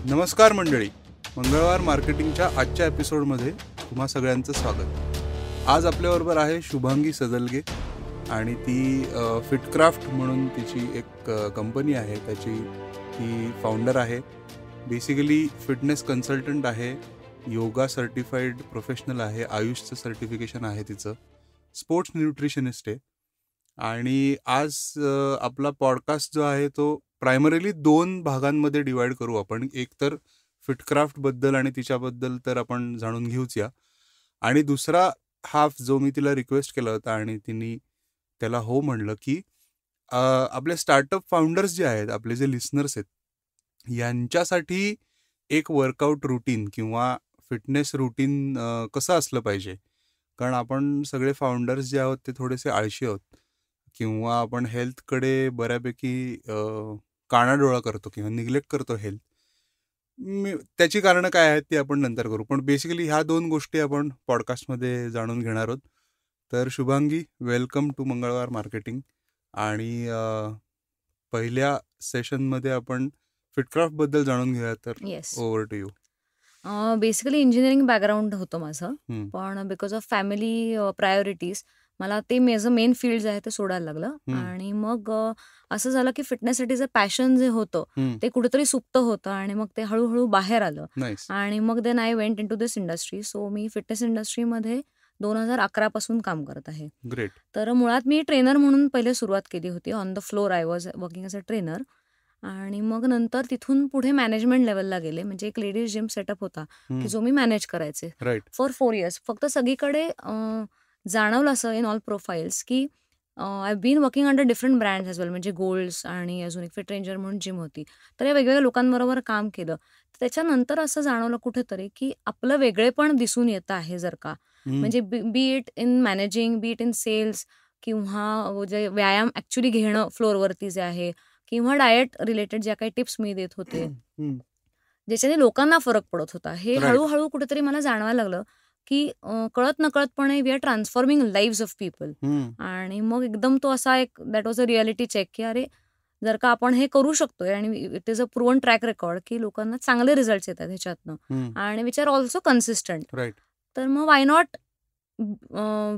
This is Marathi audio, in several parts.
नमस्कार मंडळी, मंगळवार मार्केटिंगच्या आजच्या एपिसोडमध्ये तुम्हा सगळ्यांचं स्वागत. आज आपल्याबरोबर आहे शुभांगी सदलगे आणि ती फिटक्राफ्ट म्हणून तिची एक कंपनी आहे, त्याची ती फाउंडर आहे. बेसिकली फिटनेस कन्सल्टंट आहे, योगा सर्टिफाईड प्रोफेशनल आहे, आयुषचं सर्टिफिकेशन आहे तिचं, स्पोर्ट्स न्यूट्रिशनिस्ट आहे. आणि आज आपला पॉडकास्ट जो आहे तो प्रायमरीली 2 भागांमध्ये डिवाइड करू आपण. एक तर फिटक्राफ्टबद्दल आणि तिच्याबद्दल तर आपण जाणून घेऊच या, आणि दुसरा हाफ जो मी तिला रिक्वेस्ट केला होता आणि तिने त्याला हो म्हणलं की आपले स्टार्टअप फाउंडर्स जे आहेत, आपले जे लिसनर्स आहेत, यांच्यासाठी एक वर्कआउट रुटीन किंवा फिटनेस रुटीन कसं असलं पाहिजे. कारण आपण सगळे फाउंडर्स जे आहोत ते थोडेसे आळशी आहोत किंवा आपण हेल्थकडे बऱ्यापैकी कानाडोळा करतो किंवा निग्लेक्ट करतो हेल्थ. त्याची कारणं काय आहेत ती आपण नंतर करू, पण बेसिकली ह्या 2 गोष्टी आपण पॉडकास्टमध्ये जाणून घेणार आहोत. तर शुभांगी, वेलकम टू मंगळवार मार्केटिंग. आणि पहिल्या सेशनमध्ये आपण फिटक्राफ्टबद्दल जाणून घेऊया, तर yes. Over to you. Basically engineering background होतं माझं, पण बिकॉज ऑफ फॅमिली प्रायोरिटीज मला ते माझं मेन फील्ड जे आहे ते सोडायला लागलं. आणि मग असं झालं की फिटनेससाठीचं पॅशन जे होतं ते कुठेतरी सुप्त होतं आणि मग ते हळूहळू बाहेर आलं. नाईस. आणि मग then I went into this industry. So मी फिटनेस इंडस्ट्रीमध्ये 2011 पासून काम करत आहे. ग्रेट. तर मुळात मी ट्रेनर म्हणून पहिले सुरुवात केली होती. On the floor I was working as a trainer. आणि मग नंतर तिथून पुढे मॅनेजमेंट लेवलला गेले. म्हणजे एक लेडीज जिम सेटअप होता की जो मी मॅनेज करायचे राईट. For 4 years. फक्त सगळीकडे जाणवलं असं इन ऑल प्रोफाईल्स की I been working under different brands as well. म्हणजे गोल्ड्स आणि अजून एक फिट रेंजर म्हणून जिम होती. तर या वेगवेगळ्या लोकांबरोबर काम केलं. त्याच्यानंतर असं जाणवलं कुठेतरी की आपलं वेगळेपण दिसून येतं आहे जर का. म्हणजे be it in managing, be it in sales, किंवा जे व्यायाम ॲक्च्युली घेणं फ्लोअरवरती जे आहे, किंवा डाएट रिलेटेड ज्या काही टिप्स मी देत होते ज्याच्याने लोकांना फरक पडत होता, हे Right. हळूहळू कुठेतरी मला जाणवायला लागलं की कळत नकळतपणे we are transforming lives of people. आणि मग एकदम तो असा एक that was a reality check की अरे, जर का आपण हे करू शकतोय आणि it is a proven track record की लोकांना चांगले रिझल्ट्स येतात ह्याच्यातनं आणि which are also consistent, right. तर मग why not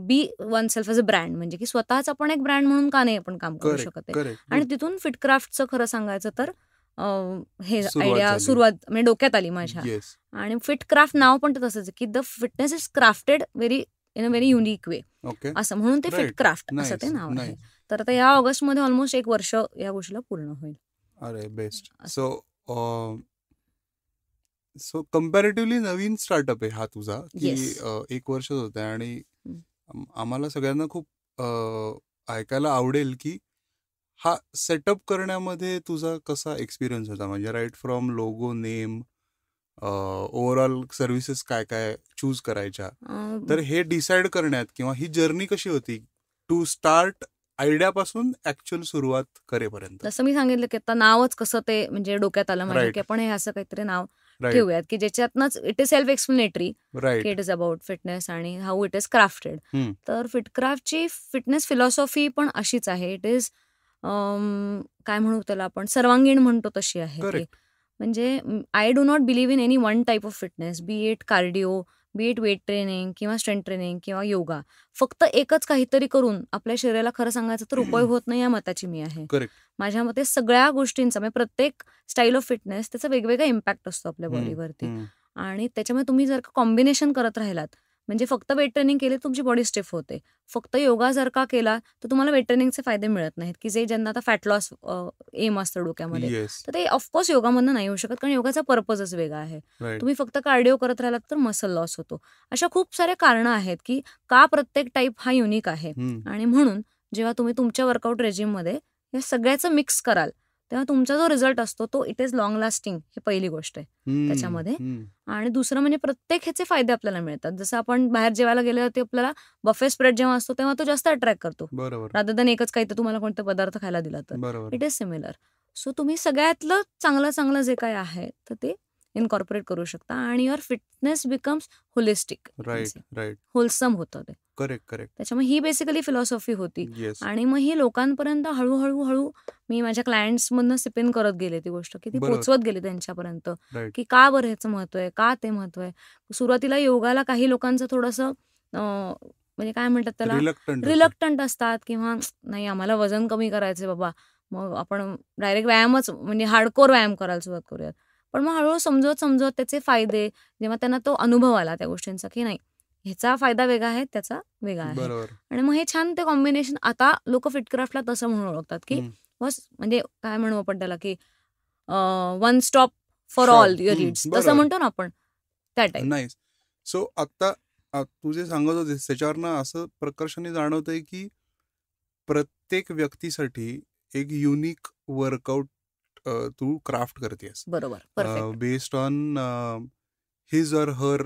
be oneself as a brand. म्हणजे की स्वतःच आपण एक ब्रँड म्हणून का नाही आपण काम करू करेक्ट, शकत आहे. करेक्ट. आणि तिथून फिटक्राफ्टचं खरं सांगायचं तर हे सुरुवात आयडिया झाली. सुरुवात म्हणजे डोक्यात आली माझ्या. येस. आणि फिटक्राफ्ट नाव पण ते तसंच आहे की the fitness is crafted in a very unique way, okay. असं म्हणून ते Right. फिटक्राफ्ट असं ते Nice, नाव आहे. nice. तर आता या ऑगस्टमध्ये ऑलमोस्ट 1 वर्ष या गोष्टीला पूर्ण होईल. अरे बेस्ट. असं. सो कम्पॅरेटिव्हली नवीन स्टार्टअप आहे हा तुझा, की Yes. 1 वर्षच होत आहे. आणि हम्म. आम्हाला सगळ्यांना खूप ऐकायला आवडेल की हा सेटअप करण्यामध्ये तुझा कसा एक्सपिरियन्स होता. म्हणजे right from logo, name, overall services काय काय चूज करायच्या, तर हे डिसाईड करण्यात किंवा ही जर्नी कशी होती टू स्टार्ट आयडियापासून ऍक्च्युअल सुरुवात करेपर्यंत. जसं मी सांगितलं की आता नावच कसं ते म्हणजे डोक्यात आलं माझ्या Right. की आपण हे असं काहीतरी नाव राईट, ठेवूयात की ज्याच्यातनंच इट इज सेल्फ एक्सप्लेनेटरी की right. It is about fitness आणि हाऊ इट इज क्राफ्टेड. तर फिटक्राफ्टची फिटनेस फिलॉसॉफी पण अशीच आहे. इट इज काय म्हणू त्याला आपण, सर्वांगीण म्हणतो तशी आहे ती. करेक्ट. म्हणजे I do not believe in any one type of fitness, be it cardio, be it weight training किंवा स्ट्रेंथ ट्रेनिंग किंवा योगा. फक्त एकच काहीतरी करून आपल्या शरीराला खरं सांगायचं तर उपयोग होत नाही या मताची मी आहे. करेक्ट. माझ्या मते सगळ्या गोष्टींचा म्हणजे प्रत्येक स्टाईल ऑफ फिटनेस त्याचा वेगवेगळा इम्पॅक्ट असतो आपल्या बॉडीवरती. आणि त्याच्यामुळे तुम्ही जर का कॉम्बिनेशन करत राहिलात, म्हणजे फक्त वेट ट्रेनिंग केली तुमची बॉडी स्टिफ होते, फक्त योगा जर का केला तर तुम्हाला वेट ट्रेनिंगचे फायदे मिळत नाहीत, की जे ज्यांना आता फॅट लॉस एम असतं डोक्यामध्ये, येस. तर ते ऑफकोर्स योगामधनं नाही होऊ शकत, कारण योगाचा पर्पजच वेगळा आहे. राईट. तुम्ही फक्त कार्डिओ करत राहिलात तर मसल लॉस होतो. अशा खूप सारे कारणं आहेत की का प्रत्येक टाईप हा युनिक आहे. आणि म्हणून जेव्हा तुम्ही तुमच्या वर्कआउट रेजिममध्ये या सगळ्याचं मिक्स कराल तेव्हा तुमचा जो रिझल्ट असतो तो इट इज लॉंग लास्टिंग, ही पहिली गोष्ट आहे त्याच्यामध्ये. आणि दुसरं म्हणजे प्रत्येक ह्याचे फायदे आपल्याला मिळतात. जसं आपण बाहेर जेवायला गेलो ते आपल्याला बफे स्प्रेड जेव्हा असतो तेव्हा तो जास्त अट्रॅक्ट करतो, बरोबर, रादर दॅन एकच काही तर तुम्हाला कोणते पदार्थ खायला दिला तर. बरोबर. It is similar. सो तुम्ही सगळ्यातलं चांगलं जे काय आहे तर ते इनकॉर्पोरेट करू शकता आणि your fitness becomes holistic, right, right. Wholesome होतं ते. करेक्ट. त्याच्यामुळे ही बेसिकली फिलॉसॉफी होती. येस, आणि मग ही लोकांपर्यंत हळूहळू मी माझ्या क्लायंट्समधनं सिप इन करत गेले ती गोष्ट, की ती बरोबर. पोचवत गेली त्यांच्यापर्यंत, राईट. की का बरं ह्याचं महत्व आहे, का ते महत्व आहे. सुरुवातीला योगाला काही लोकांचं थोडंसं म्हणजे काय म्हणतात त्याला, रिलक्टंट रिलक्टंट असतात, किंवा नाही आम्हाला वजन कमी करायचंय बाबा, मग आपण डायरेक्ट व्यायामच म्हणजे हार्डकोर व्यायाम करायला सुरुवात करूयात. पण मग हळूहळू समजवत त्याचे फायदे, जेव्हा त्यांना तो अनुभव आला त्या गोष्टींचा, की नाही ह्याचा फायदा वेगळा आहे, त्याचा वेगळा आहे. बरोबर. आणि मग हे छान ते कॉम्बिनेशन आता लोक फिटक्राफ्टला तसं म्हणून ओळखतात, की बस म्हणजे काय म्हणू आपण त्याला, की one stop for Shop. All your needs, तसं बरोबर. म्हणतो ना आपण, त्या टाईप. नाईस. सो आता तू जे सांगत होतीस त्याच्यावरनं असं प्रकर्षाने जाणवतंय की प्रत्येक व्यक्तीसाठी एक युनिक वर्कआउट तू क्राफ्ट करतेस बरोबर, perfect. Based on his or her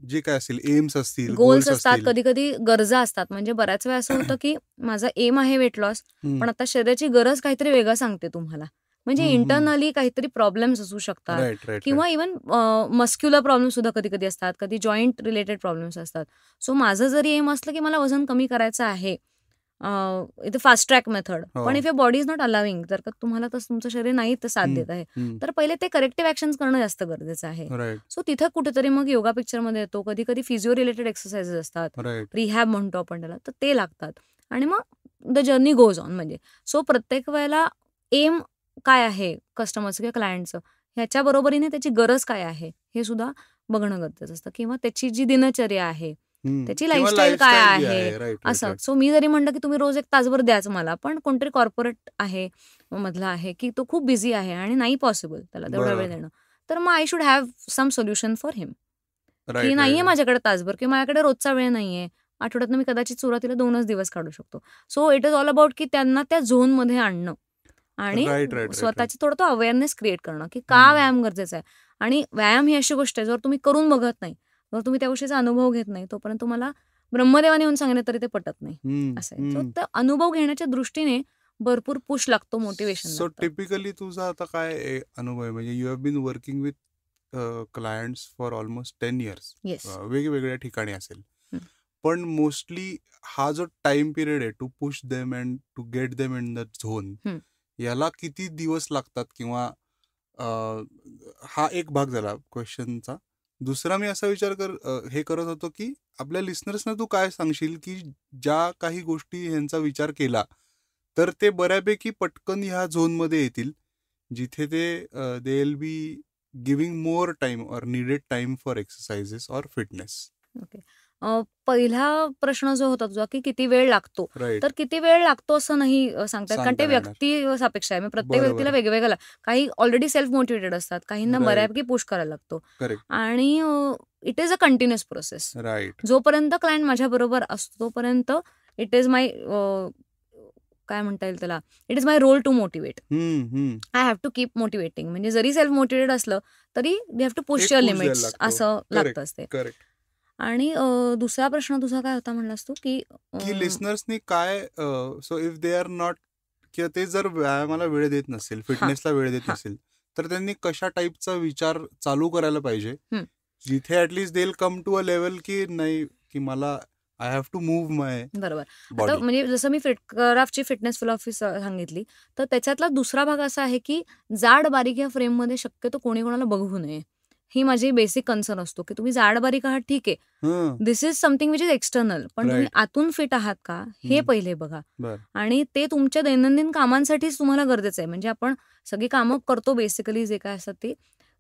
जे काय असेल, एम्स असतील, गोल्स गोल्स असतात, असतील. कधी कधी गरजा असतात. म्हणजे बऱ्याच वेळा असं होतं, की माझा एम आहे वेट लॉस, पण आता शरीराची गरज काहीतरी वेगळं सांगते तुम्हाला. म्हणजे इंटरनली काहीतरी प्रॉब्लेम्स असू शकतात, राईट. किंवा इव्हन मस्क्युलर प्रॉब्लेम सुद्धा कधी कधी असतात, कधी जॉईंट रिलेटेड प्रॉब्लेम्स असतात. सो माझं जरी एम असलं की मला वजन कमी करायचं आहे, इथे फास्ट ट्रॅक मेथड, हो. पण if your body is not allowing, तर तुम्हाला तर तुमचं शरीर नाही तर साथ देत आहे, तर पहिले ते करेक्टिव्ह ऍक्शन्स करणं जास्त गरजेचं आहे. राईट. सो तिथं कुठेतरी मग योगा पिक्चरमध्ये येतो. कधी कधी फिजिओ रिलेटेड एक्सरसाइजेस असतात, राईट. रिहॅब म्हणतो आपण त्याला, तर ते लागतात. आणि मग द जर्नी गोज ऑन. म्हणजे सो प्रत्येक वेळेला एम काय आहे कस्टमरचं किंवा क्लायंटचं, ह्याच्या बरोबरीने त्याची गरज काय आहे हे सुद्धा बघणं गरजेचं असतं, किंवा त्याची जी दिनचर्या आहे, त्याची लाईफस्टाईल काय आहे, असं. सो मी जरी म्हणलं की तुम्ही रोज 1 तासभर द्याच मला, पण कोणतरी कॉर्पोरेट आहे मधला आहे, की तो खूप बिझी आहे आणि नाही पॉसिबल त्याला तेवढा वेळ देणं, तर मग I should have some solution for him, की नाहीये माझ्याकडे तासभर, किंवा माझ्याकडे रोजचा वेळ नाहीये, आठवड्यातनं मी कदाचित सुरुवातीला 2च दिवस काढू शकतो. So it is all about की त्यांना त्या झोनमध्ये आणणं आणि स्वतःची थोडं तो अवेअरनेस क्रिएट करणं, की का व्यायाम गरजेचा आहे. आणि व्यायाम ही अशी गोष्ट आहे, जर तुम्ही करून बघत नाही, जर तुम्ही त्या गोष्टीचा अनुभव घेत नाही, तोपर्यंत तुम्हाला ब्रह्मदेवाने येऊन सांगितलं तरी ते पटत नाही, असं आहे. सो तो अनुभव घेण्याच्या दृष्टीने भरपूर पुश लागतो, मोटिवेशन. सो टिपिकली तुझा आता काय अनुभव आहे? म्हणजे you have been working with clients for almost 10 years. वेगवेगळ्या ठिकाणी असेल, पण मोस्टली हा जो टाइम पिरियड आहे to push them and to get them in the zone, याला किती दिवस लागतात? किंवा हा एक भाग झाला क्वेश्चनचा. दुसरा मी असा विचार हे करत होतो की आपल्या लिस्नर्सना तू काय सांगशील की ज्या काही गोष्टी ह्यांचा विचार केला तर ते बऱ्यापैकी पटकन ह्या झोनमध्ये येतील, जिथे ते they will be giving more time or needed time for exercises or fitness. Okay. पहिला प्रश्न जो होता तुझा, की किती वेळ लागतो, तर किती वेळ लागतो असं नाही सांगतात, कारण ते व्यक्ती सापेक्ष आहे. प्रत्येक व्यक्तीला वेगवेगळं, काही ऑलरेडी सेल्फ मोटिवेटेड असतात, काहींना बऱ्यापैकी पुश करायला लागतो, आणि it is a continuous process. जोपर्यंत क्लायंट माझ्या बरोबर असतो तोपर्यंत इट इज माय काय म्हणता येईल त्याला, it is my role to motivate. I have to keep motivating. म्हणजे जरी सेल्फ मोटिवेटेड असलं तरी we have to push your limits, असं लागतं असते. आणि दुसरा प्रश्न तुझा काय होता म्हणलास तू, की लिस्नर्सनी काय, so if they are not, किंवा ते जर व्यायामाला वेळ देत नसेल, फिटनेसला वेळ देत नसेल, तर त्यांनी कशा टाईपचा विचार चालू करायला पाहिजे, जिथे at least they will come to a level की नाही की मला I have to move my. बरोबर. आता म्हणजे जसं मी फिटक्राफ्टची फिटनेस फिलॉसॉफी सांगितली, तर त्याच्यातला दुसरा भाग असा आहे की जाड बारीक या फ्रेममध्ये शक्यतो कोणी कोणाला बघू नये, ही माझी बेसिक कन्सर्न असतो. की तुम्ही जाड बारीक आहात ठीक आहे, this is something which is external, पण तुम्ही आतून फिट आहात का हे पहिले बघा. आणि ते तुमच्या दैनंदिन कामांसाठीच तुम्हाला गरजेचं आहे. म्हणजे आपण सगळी कामं करतो बेसिकली, जे काय असतात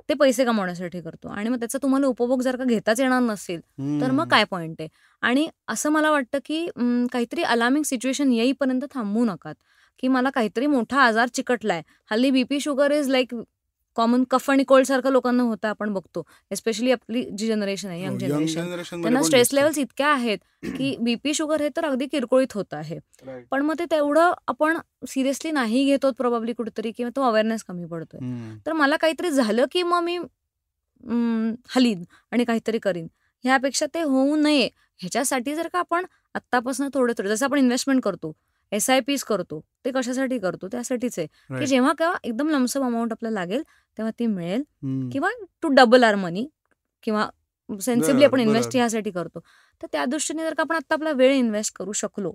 ते पैसे कमवण्यासाठी करतो, आणि मग त्याचा तुम्हाला उपभोग जर का घेताच येणार नसेल तर मग काय पॉईंट आहे. आणि असं मला वाटतं की काहीतरी अलार्मिंग सिच्युएशन येईपर्यंत थांबू नकात, की मला काहीतरी मोठा आजार चिकटलाय. हल्ली BP sugar is like common, cough आणि कोल्ड सारखं लोकांना होतं, आपण बघतो. एस्पेशली आपली जी जनरेशन आहे, यंग जनरेशन, त्यांना स्ट्रेस लेवल्स इतक्या आहेत की बीपी शुगर हे तर अगदी किरकोळीत होत आहे. पण मग ते तेवढं आपण सिरियसली नाही घेतो प्रोबॅबली कुठेतरी, किंवा तो अवेअरनेस कमी पडतोय. तर मला काहीतरी झालं की मग मी हलीन आणि काहीतरी करीन, ह्यापेक्षा ते होऊ नये ह्याच्यासाठी जर का आपण आत्तापासून थोडं थोडं, जसं आपण इन्व्हेस्टमेंट करतो, SIPs करतो, ते कशासाठी करतो, त्यासाठीच आहे की जेव्हा केव्हा एकदम लमसम अमाऊंट आपल्याला लागेल तेव्हा ती मिळेल, किंवा टू डबल आर मनी, किंवा सेन्सिबली आपण इन्व्हेस्ट ह्यासाठी करतो. तर त्या दृष्टीने जर का आपण आता आपला वेळ इन्व्हेस्ट करू शकलो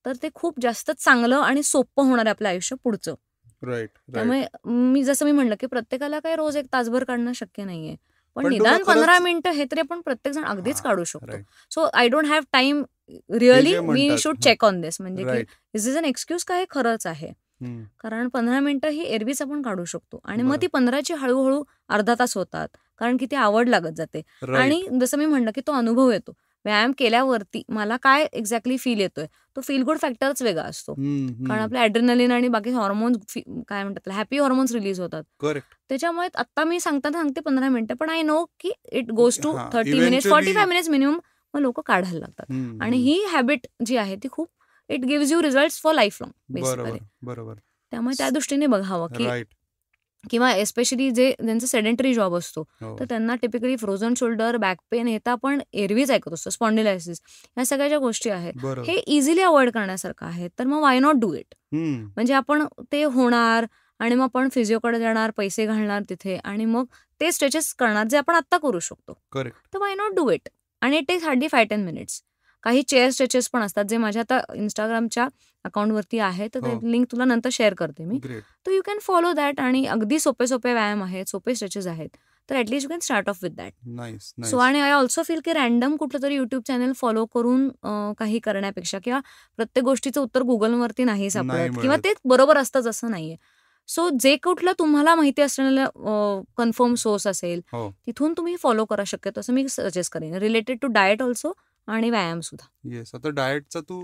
तर ते खूप जास्त चांगलं आणि सोपं होणार आहे आपलं आयुष्य पुढचं. राईट. त्यामुळे जसं मी म्हणलं की प्रत्येकाला काय रोज 1 तासभर काढणं शक्य नाहीये, पण पण तुला निदान 15 खरंच मिनिटं हे तरी आपण प्रत्येक जण अगदीच हा काढू शकतो. Right. So I don't have time हे रिअली, जे वी म्हणतात शुड चेक ऑन दिस, म्हणजे की right. Is this an excuse का हे खरंच आहे. कारण 15 मिनिटं ही एरवीच आपण काढू शकतो आणि मग ती 15ची हळूहळू अर्धा तास होतात, कारण की ती आवड लागत जाते. राईट. आणि जसं मी म्हणलं की तो अनुभव येतो. व्यायाम केल्यावरती मला काय एक्झॅक्टली फील येतोय, तो फील गुड फॅक्टरच वेगळा असतो. कारण आपले ॲड्रेनलिन आणि बाकी हॉर्मोन्स काय म्हणतात हॅपी हॉर्मोन्स रिलीज होतात. करेक्ट. त्याच्यामुळे आता मी सांगते 15 मिनिटं, पण आय नो की इट गोज टू हा 30 मिनिट्स, इव्हेंच्युअली 45 मिनिट्स मिनिमम मग लोक काढायला लागतात. आणि ही हॅबिट जी आहे ती खूप it gives you results for life long basically. बरोबर बरोबर. त्यामुळे त्या दृष्टीने बघावं की राईट. किंवा एस्पेशली ज्यांचा सेडेंटरी जॉब असतो हो. तर त्यांना typically frozen shoulder, back pain हे तर आपण एरवीच ऐकत असतो, स्पॉन्डिलायसिस, या सगळ्या ज्या गोष्टी आहेत बरोबर. हे इझिली अवॉइड करण्यासारखं आहे. तर मग वाय नॉट डू इट. म्हणजे आपण ते होणार आणि मग आपण फिजिओकडे जाणार, पैसे घालणार तिथे आणि मग ते स्ट्रेचेस करणार जे आपण आत्ता करू शकतो. करेक्ट. तर वाय नॉट डू इट. आणि इट टेक्स हार्डली 5-10 मिनिट्स. काही चेअर स्ट्रेचेस पण असतात जे माझ्या आता इंस्टाग्रामच्या अकाउंटवरती आहे, तर हो. लिंक तुला नंतर शेअर करते मी. ग्रेट. तर यू कॅन फॉलो दॅट. आणि अगदी सोपे सोपे व्यायाम आहेत, सोपे स्ट्रेचेस आहेत, तर at least you can start off with that. Nice so आणि आय ऑल्सो फील की रॅन्डम कुठलं तरी युट्यूब चॅनल फॉलो करून काही करण्यापेक्षा किंवा प्रत्येक गोष्टीचं उत्तर गुगलवरती नाही नाही सापडत किंवा मिळत. ते बरोबर असतंच असं नाहीये. सो जे कुठलं तुम्हाला माहिती असलेलं कन्फर्म सोर्स असेल हो. तिथून तुम्ही फॉलो करा शक्यतो, असं मी सजेस्ट करेन, रिलेटेड टू डाएट ऑल्सो आणि व्यायाम सुद्धा. येस. आता डाएटचा तू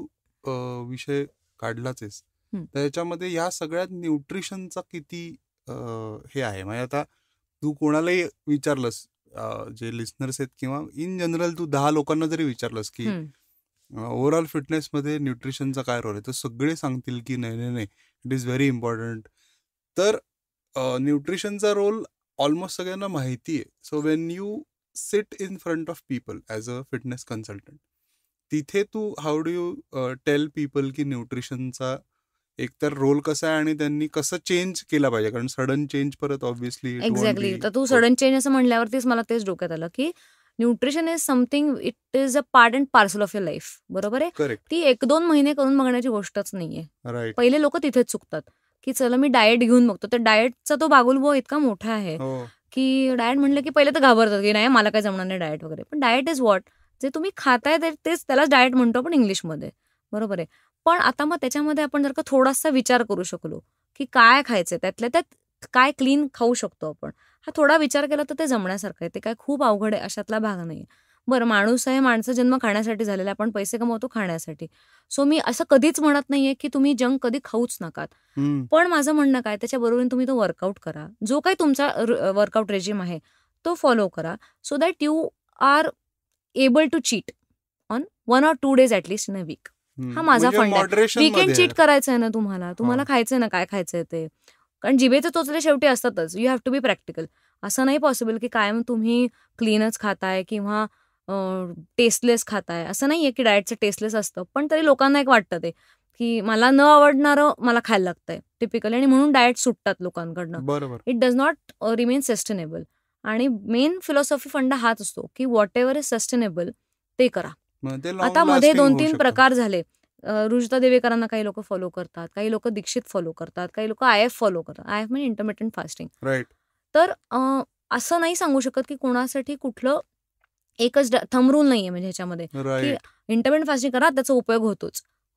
विषय काढलाच आहेस, हम्म. तर याच्यामध्ये ह्या सगळ्यात न्यूट्रिशनचा किती हे आहे. म्हणजे आता तू कोणालाही विचारलंस, जे लिस्नर्स आहेत किंवा इन जनरल तू 10 लोकांना जरी विचारलंस की ओव्हरऑल फिटनेसमध्ये न्यूट्रिशनचा काय रोल आहे, तर सगळे सांगतील की नाही नाही नाही इट इज व्हेरी इम्पॉर्टंट. तर न्यूट्रिशनचा रोल ऑलमोस्ट सगळ्यांना माहिती आहे. So when you sit in front of people as a fitness consultant, तिथे तू how do you tell people की न्यूट्रिशनचा एकतर रोल कसा आहे आणि त्यांनी कसं चेंज केला पाहिजे, कारण सडन चेंज परत ऑब्व्हियसली एक्झॅक्टली. तर तू सडन चेंज असं म्हणल्यावरतीच मला तेच डोक्यात आलं की nutrition is something, it is a part and parcel of your life. बरोबर आहे. करेक्ट. ती 1-2 महिने करून बघण्याची गोष्टच नाहीये. राईट. पहिले लोक तिथेच चुकतात की चला मी डाएट घेऊन बघतो. तर डाएटचा तो बागुलबो इतका मोठा आहे हो. की डाएट म्हणलं की पहिले तर घाबरतात की नाही मला काय जमणार नाही डाएट वगैरे. पण डाएट इज व्हॉट, जे तुम्ही खाताय तेच त्यालाच डाएट म्हणतो आपण इंग्लिशमध्ये. बरोबर आहे. पण आता मग त्याच्यामध्ये आपण जर का थोडासा विचार करू शकलो की काय खायचंय, त्यातल्या त्यात काय क्लीन खाऊ शकतो आपण, हा थोडा विचार केला तर ते जमण्यासारखं आहे. ते काय खूप अवघड आहे अशातला भाग नाही. बरं, माणूस आहे, माणसं जन्म खाण्यासाठी झालेला, आपण पैसे कमवतो खाण्यासाठी. सो मी असं कधीच म्हणत नाहीये की तुम्ही जंक कधी खाऊच नकात. पण माझं म्हणणं काय, त्याच्याबरोबर तुम्ही तो वर्कआउट करा. जो काही तुमचा वर्कआउट रेजिम आहे तो फॉलो करा, so that you are able to cheat on 1 or 2 days at least in a week. हा माझा फंड आहे. वीकेंड चीट करायचं आहे ना तुम्हाला खायचंय ना काय खायचंय ते. कारण जिभेचे चोचले शेवटी असतातच. You have to be practical. असं नाही पॉसिबल की कायम तुम्ही क्लीनच खाताय किंवा टेस्टलेस खाताय. असं नाहीये की डाएटचं टेस्टलेस असतं, पण तरी लोकांना एक वाटतं ते की मला न आवडणारं मला खायला लागतंय टिपिकली, आणि म्हणून डाएट सुटतात लोकांकडनं. बरोबर. It does not remain sustainable. आणि मेन फिलॉसॉफी फंडा हाच असतो की व्हॉट एव्हर इज सस्टेनेबल ते करा. आता मध्ये 2-3 प्रकार झाले. रुजुता देवेकरांना काही लोक फॉलो करतात, काही लोक दीक्षित फॉलो करतात, काही लोक IF फॉलो करतात. IF म्हणजे इंटरमिटंट फास्टिंग. राईट. तर असं नाही सांगू शकत की कोणासाठी कुठलं एकच थंब रूल नाहीये म्हणजे ह्याच्यामध्ये की राईट. इंटरमिटंट फास्टिंग करा त्याचा उपयोग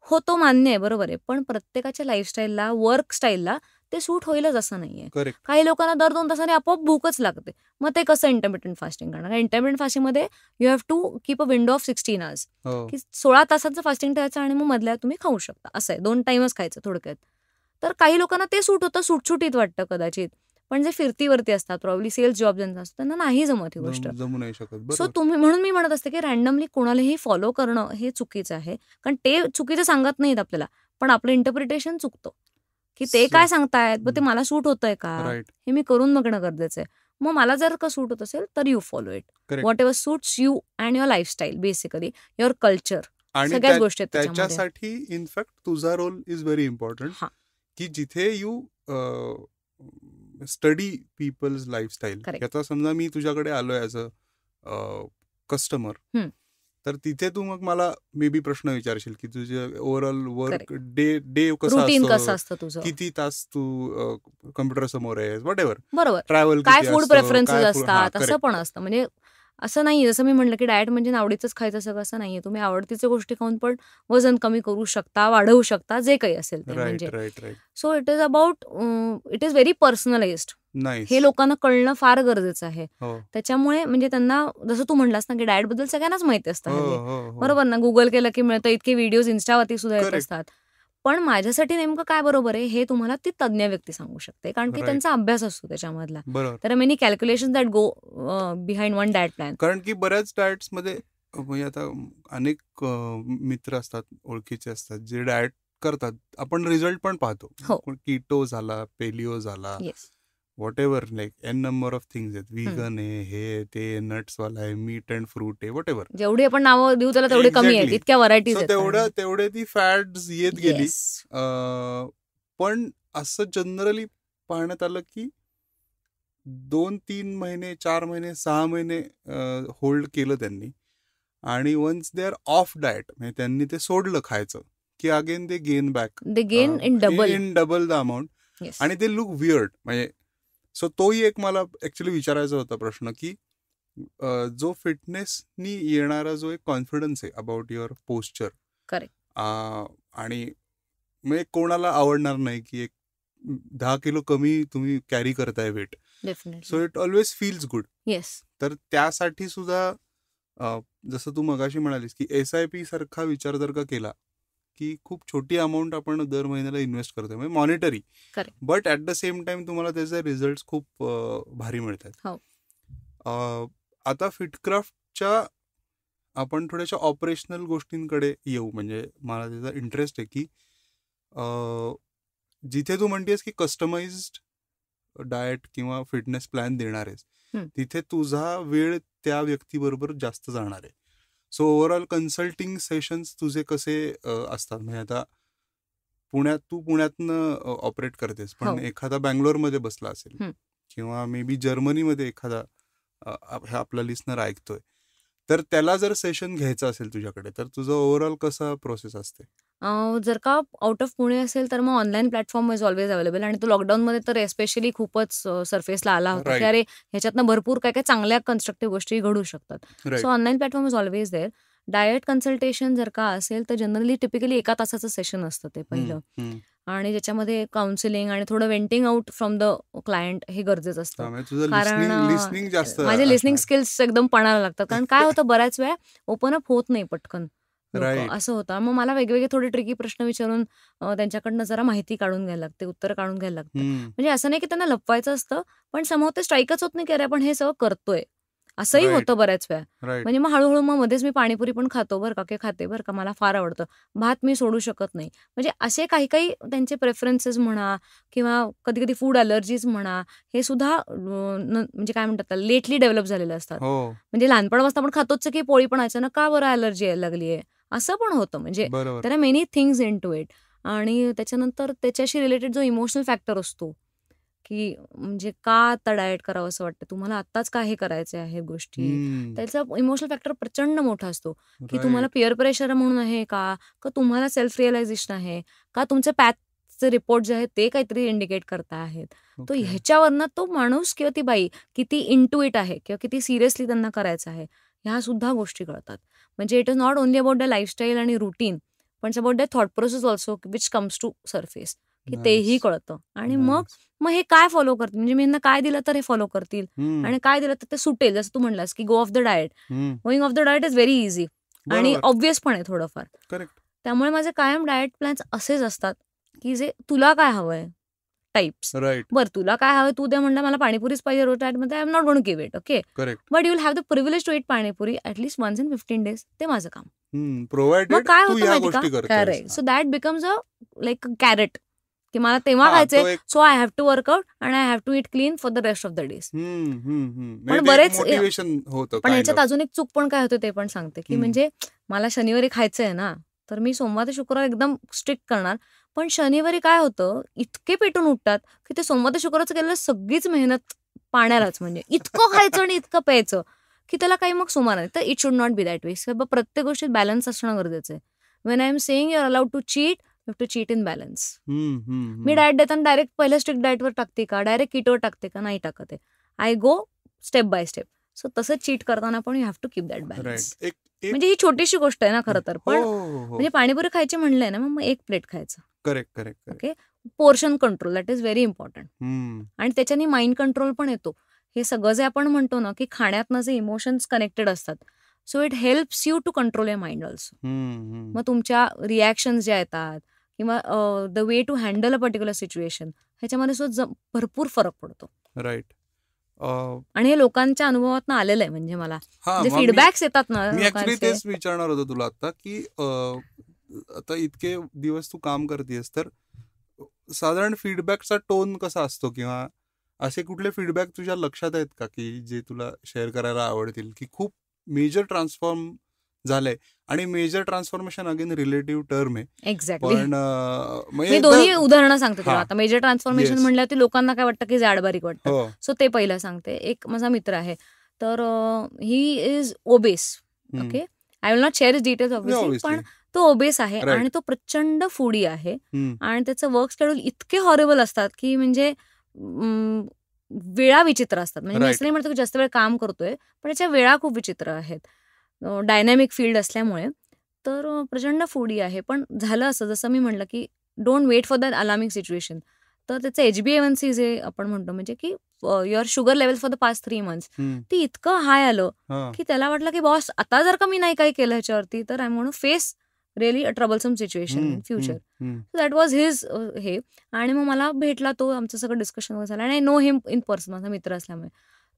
होतो मान्य आहे, बरोबर आहे. पण प्रत्येकाच्या लाईफस्टाईलला, वर्क स्टाईलला ते सूट होईलच असं नाहीये. करेक्ट. काही लोकांना दर 2 तासांनी आपोआप भूकच लागते. मग ते कसं इंटरमिटंट फास्टिंग करणार? इंटरमिटंट फास्टिंगमध्ये you have to keep a window of 16 hours हो. की 16 तासाचं फास्टिंग ठेवायचं आणि मग मधल्या तुम्ही खाऊ शकता. असं आहे, 2 टाइमच खायचं थोडक्यात. तर काही लोकांना ते सूट होतं, सुटसुटीत वाटतं कदाचित. पण जे फिरतीवरती असतात, प्रॉब्ली सेल्स जॉब ज्यांचा असतो, त्यांना नाही जमत ही गोष्ट. जमू नाही शकत. सो बरोबर. म्हणून मी म्हणत असते की रॅन्डमली कोणालाही फॉलो करणं हे चुकीचं आहे. कारण ते चुकीचं सांगत नाहीत आपल्याला, पण आपलं इंटरप्रिटेशन चुकतं की ते काय सांगतायत, मग ते मला सूट होतंय का, राईट. हे मी करून बघणं गरजेचं आहे. मग मला जर का सूट होत असेल तर you follow it. Correct. What ever suits you and your lifestyle, basically your culture, आणि सगळ्याच गोष्टी आहेत त्याच्यामध्ये. त्याच्यासाठी इनफॅक्ट तुझा रोल इज व्हेरी इम्पॉर्टंट हा, की जिथे you study people's lifestyle. Correct. आता समजा मी तुझ्याकडे आलोय ॲज अ कस्टमर, तर तिथे तू मग मला मे बी प्रश्न विचारशील की तुझे ओव्हरऑल वर्क करेक्ट. डे कसं रुटीन कसं असतं, असतं तुझं? किती तास तू कम्प्युटर समोर आहेस, वॉट एव्हर, बरोबर. ट्रॅव्हल काय किती फूड असतं, प्रेफरन्सेस काय फूड, हा असतात, असं पण करेक्ट. असतं. म्हणजे असं नाहीये, जसं मी म्हटलं, की डाएट म्हणजे आवडीचंच खायचं सगळं असं नाहीये. तुम्ही आवडतीच्या गोष्टी खाऊन पण वजन कमी करू शकता, वाढवू शकता, जे काही असेल ते राईट म्हणजे. Right right. So it is about, it is very personalised. Nice. हे लोकांना कळणं फार गरजेचं आहे. हो त्याच्यामुळे म्हणजे त्यांना, जसं तू म्हणलास ना, की डाएटबद्दल सगळ्यांनाच माहिती असतं हो हल्ली. हो हो. बरोबर ना? Google केलं की मिळतं. इतके व्हिडिओज Instaवरती सुद्धा येत करेक्ट. असतात. पण माझ्यासाठी नेमकं काय बरोबर आहे, हे तुम्हाला ती तज्ञ व्यक्ती सांगू शकते. कारण की राईट. त्यांचा अभ्यास असतो त्याच्यामधला. बरोबर. There are many calculations that go behind one diet plan. कारण की बऱ्याच डाएट्समध्ये म्हणजे आता अनेक मित्र असतात, ओळखीचे असतात, जे डाएट करतात. आपण रिझल्ट पण पाहतो. हो. कीटो झाला, पेलिओ झाला, yes. Whatever, like an number of things आहेत. व्हीगन आहे, हे ते, नट्सवाला आहे, मीट अँड फ्रूट आहे, वॉट एव्हर. जेवढी आपण नावं देऊ त्याला तेवढे कमी आहेत. एक्झॅक्टली. इतक्या व्हरायटीज सो आहेत. तेवढे ती फॅट्स येत गेली. येस. पण असं जनरली पाहण्यात आलं की 2-3 महिने, 4 महिने, 6 महिने होल्ड केलं त्यांनी, आणि once they are off diet, म्हणजे त्यांनी ते सोडलं खायचं, की again they gain back they gain in double the amount, yes. आणि ते लुक वियर्ड. म्हणजे सो तोही एक मला ऍक्च्युली विचारायचा होता प्रश्न, की जो फिटनेसनी येणारा जो एक कॉन्फिडन्स आहे अबाउट युअर पोस्चर, करेक्ट. आणि म्हणजे कोणाला आवडणार नाही की एक 10 किलो कमी तुम्ही कॅरी करताय weight, so definitely. It always feels good. Yes. तर त्यासाठी सुद्धा जसं तू मगाशी म्हणालीस की SIP सारखा विचार जर का केला, की खूप छोटी अमाऊंट आपण दर महिन्याला इन्व्हेस्ट करतोय, म्हणजे monetary, correct. But at the same time तुम्हाला त्याचे रिझल्ट खूप भारी मिळतात. हो. आता फिटक्राफ्टच्या आपण थोड्याशा ऑपरेशनल गोष्टींकडे येऊ. म्हणजे मला त्याचा इंटरेस्ट आहे की जिथे तू म्हणतेस की कस्टमाइज्ड डाएट किंवा फिटनेस प्लॅन देणार आहेस, तिथे तुझा वेळ त्या व्यक्तीबरोबर जास्त जाणार आहे. सो ओव्हरऑल कन्सल्टिंग सेशन्स तुझे कसे असतात? म्हणजे आता तू पुण्यातनं ऑपरेट करतेस, पण एखादा बँगलोरमध्ये बसला असेल, किंवा मे बी जर्मनीमध्ये एखादा आपला लिस्नर ऐकतोय, तर त्याला जर सेशन घ्यायचं असेल तुझ्याकडे, तर तुझं ओव्हरऑल कसा प्रोसेस असते? जर का आउट ऑफ पुणे असेल तर मग online platform is always available. आणि तो लॉकडाऊनमध्ये तर एस्पेशली खूपच सरफेसला आला होता, की अरे ह्याच्यातनं भरपूर काय काय चांगल्या कन्स्ट्रक्टिव्ह गोष्टी घडू शकतात. So online platform is always there. Diet consultation जर का असेल तर जनरली टिपिकली 1 तासाचं सेशन असतं ते पहिलं, आणि ज्याच्यामध्ये काउन्सिलिंग आणि थोडं venting out from the client हे गरजेचं असतं. कारण माझे लिसनिंग स्किल्स एकदम पणाला लागतात. कारण काय होतं, बऱ्याच वेळा ओपन अप होत नाही पटकन लोकं, असं होतं. मग मला वेगवेगळे थोडे ट्रिकी प्रश्न विचारून त्यांच्याकडनं जरा माहिती काढून घ्यायला लागते, उत्तर काढून घ्यायला लागतं. म्हणजे असं नाही की त्यांना लपवायचं असतं, पण समोर ते स्ट्राईकच होत नाही की अरे आपण हे सगळं करतोय, असंही होतं बऱ्याच वेळा. म्हणजे मग हळूहळू मग मध्येच मी पाणीपुरी पण खातो बरं का, की खाते बरं का, मला फार आवडतं. भात मी सोडू शकत नाही. म्हणजे असे काही काही त्यांचे प्रेफरन्सेस म्हणा, किंवा कधी कधी फूड अलर्जीज म्हणा, हे सुद्धा म्हणजे काय म्हणतात लेटली डेव्हलप झालेले असतात. म्हणजे लहानपणापासून आपण खातोच की पोळी, पण अचानक का बरं अलर्जी यायला लागली आहे, असं पण होतं. म्हणजे there are many things into it. आणि त्याच्यानंतर त्याच्याशी रिलेटेड जो इमोशनल फॅक्टर असतो, की म्हणजे का आता डाएट करावं असं वाटतं, तुम्हाला आत्ताच का हे करायचे आहे गोष्टी, त्याचा इमोशनल फॅक्टर प्रचंड मोठा असतो. की तुम्हाला पिअर प्रेशर म्हणून आहे का तुम्हाला सेल्फ रिअलायझेशन आहे का, तुमचे पॅथचे रिपोर्ट जे आहेत ते काहीतरी इंडिकेट करता आहेत. तो ह्याच्यावरनं तो माणूस किंवा ती बाई किती इनटू इट आहे किंवा किती सिरियसली त्यांना करायचं आहे, ह्या सुद्धा गोष्टी कळतात. म्हणजे it is not only about the lifestyle आणि रुटीन, पण it's about the thought process also which comes to surface, की तेही कळतं. आणि मग हे काय फॉलो करतील, म्हणजे मी यांना काय दिलं तर हे फॉलो करतील, आणि काय दिलं तर ते सुटेल. जसं तू म्हणलास की go off the diet, going off the diet is very easy आणि ऑब्व्हियस पण आहे थोडंफार. त्यामुळे माझे कायम डाएट प्लॅन्स असेच असतात की जे तुला काय हवंय टाइप्स. बरं, तुला काय हवं तू दे म्हणलं, मला पाणीपुरीच पाहिजे रोज डाएटमध्ये, I am not going to give it, okay, but you will have the privilege to it panipuri at least once in 15 days. ते माझं काम. मग काय होतं माहिती का, correct. So that becomes a like carrot, की मला तेव्हा खायचंय, so I have to workout and I have to eat clean for the rest of the days. पण बरेच, पण ह्याच्यात अजून एक चूक पण काय होतं ते पण सांगते, की म्हणजे मला शनिवारी खायचंय ना, तर मी सोमवार ते शुक्रवार एकदम स्ट्रिक्ट करणार. पण शनिवारी काय होतं, इतके पेटून उठतात की ते सोमवार ते शुक्रवारचं केलेलं सगळीच मेहनत पाण्यालाच. म्हणजे इतकं खायचं आणि इतकं प्यायचं की त्याला काही मग सुमार नाही. तर it should not be that way. प्रत्येक गोष्टीत बॅलन्स असणं गरजेचं आहे. When I am saying you are allowed to cheat, you have to cheat in balance. मी डाएट देताना डायरेक्ट पहिल्या स्ट्रिक्ट डाएटवर टाकते का, डायरेक्ट किटोवर टाकते का, नाही टाकत आहे. I go step by step. So तसं चीट करताना पण you have to keep that balance. म्हणजे ही छोटीशी गोष्ट आहे ना खरं तर, पण म्हणजे पाणीपुरी खायची म्हणलंय ना, मग एक प्लेट खायचं. Correct. Okay, portion control that is very important. आणि त्याच्याने माइंड कंट्रोल पण येतो. हे सगळं जे आपण म्हणतो ना की खाण्यातनं जे इमोशन्स कनेक्टेड असतात, so it helps you to control your mind also. मग तुमच्या रिॲक्शन्स ज्या येतात किंवा the way to handle a particular situation, ह्याच्यामध्ये सुद्धा भरपूर फरक पडतो. राईट. आणि हे लोकांच्या अनुभवातनं आलेलं आहे. म्हणजे मला जे फीडबॅक्स येतात ना, मी ऍक्च्युली तेच विचारणार होतो तुला आता की आता इतके दिवस तू काम करतेस, तर साधारण फीडबॅकचा टोन कसा असतो, किंवा असे कुठले फीडबॅक तुझ्या लक्षात आहेत का की जे तुला शेअर करायला आवडतील, की खूप मेजर ट्रान्सफॉर्म झालंय? आणि major transformation again relative term आहे. एक्झॅक्टली. मी दोन्ही उदाहरणं सांगते तुला. आता मेजर ट्रान्सफॉर्मेशन म्हणलं की लोकांना काय वाटतं की जाडबारीक वाटतं. सो ते पहिलं सांगते. एक माझा मित्र आहे, तर he is obese. Okay, I will not share his details obviously, पण तो ओबेस आहे आणि तो प्रचंड फूडी आहे. आणि त्याचं वर्क शेड्यूल इतके हॉरेबल असतात की म्हणजे वेळा विचित्र असतात. म्हणजे मी असं नाही म्हणतो की जास्त वेळ काम करतोय, पण त्याच्या वेळा खूप विचित्र आहेत. डायनॅमिक फील्ड असल्यामुळे. तर प्रचंड फूडी आहे. पण झालं असं, जसं मी म्हणलं की don't wait for that alarming situation. तर त्याचं HbA1c जे आपण म्हणतो, म्हणजे की your sugar level for the past 3 months, ती इतकं हाय आलं की त्याला वाटलं की बॉस आता जर का मी नाही काही केलं ह्याच्यावरती, तर I am going to face really a troublesome situation in future. That was his हे. आणि मग मला भेटला तो, आमचं सगळं डिस्कशन झालं. आणि I know him in person, माझा मित्र असल्यामुळे.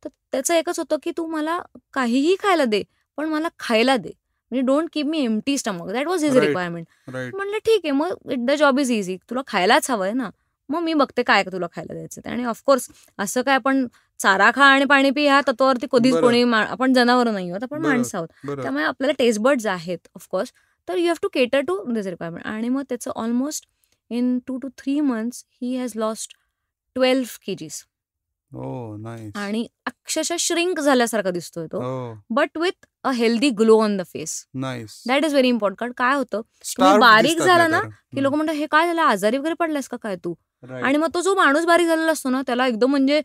तर त्याचं एकच होतं की तू मला काहीही खायला दे, पण मला खायला दे. म्हणजे don't keep me empty stomach. That was his requirement. म्हणलं ठीक आहे, मग द जॉब इज इझी. तुला खायलाच हवंय ना, मग मी बघते काय तुला खायला द्यायचं. आणि ऑफकोर्स असं काय आपण चारा खा आणि पाणी पी ह्या तत्वावरती कधीच कोणी, आपण जनावर नाही आहोत, आपण माणसं आहोत. त्यामुळे आपल्याला टेस्ट बर्ड्स आहेत ऑफकोर्स. तर you have to cater to this requirement. आणि मग त्याचं almost in 2 to 3 months he has lost 12 kgs. आणि अक्षरशः श्रिंक झाल्यासारखा दिसतोय तो, but with a healthy glow on the face. That is very important. कारण काय होतं, तुम्ही बारीक झाला ना की लोक म्हणतात हे काय झालं, आजारी वगैरे पडलास का काय तू. आणि मग तो जो माणूस बारीक झालेला असतो ना, त्याला एकदम म्हणजे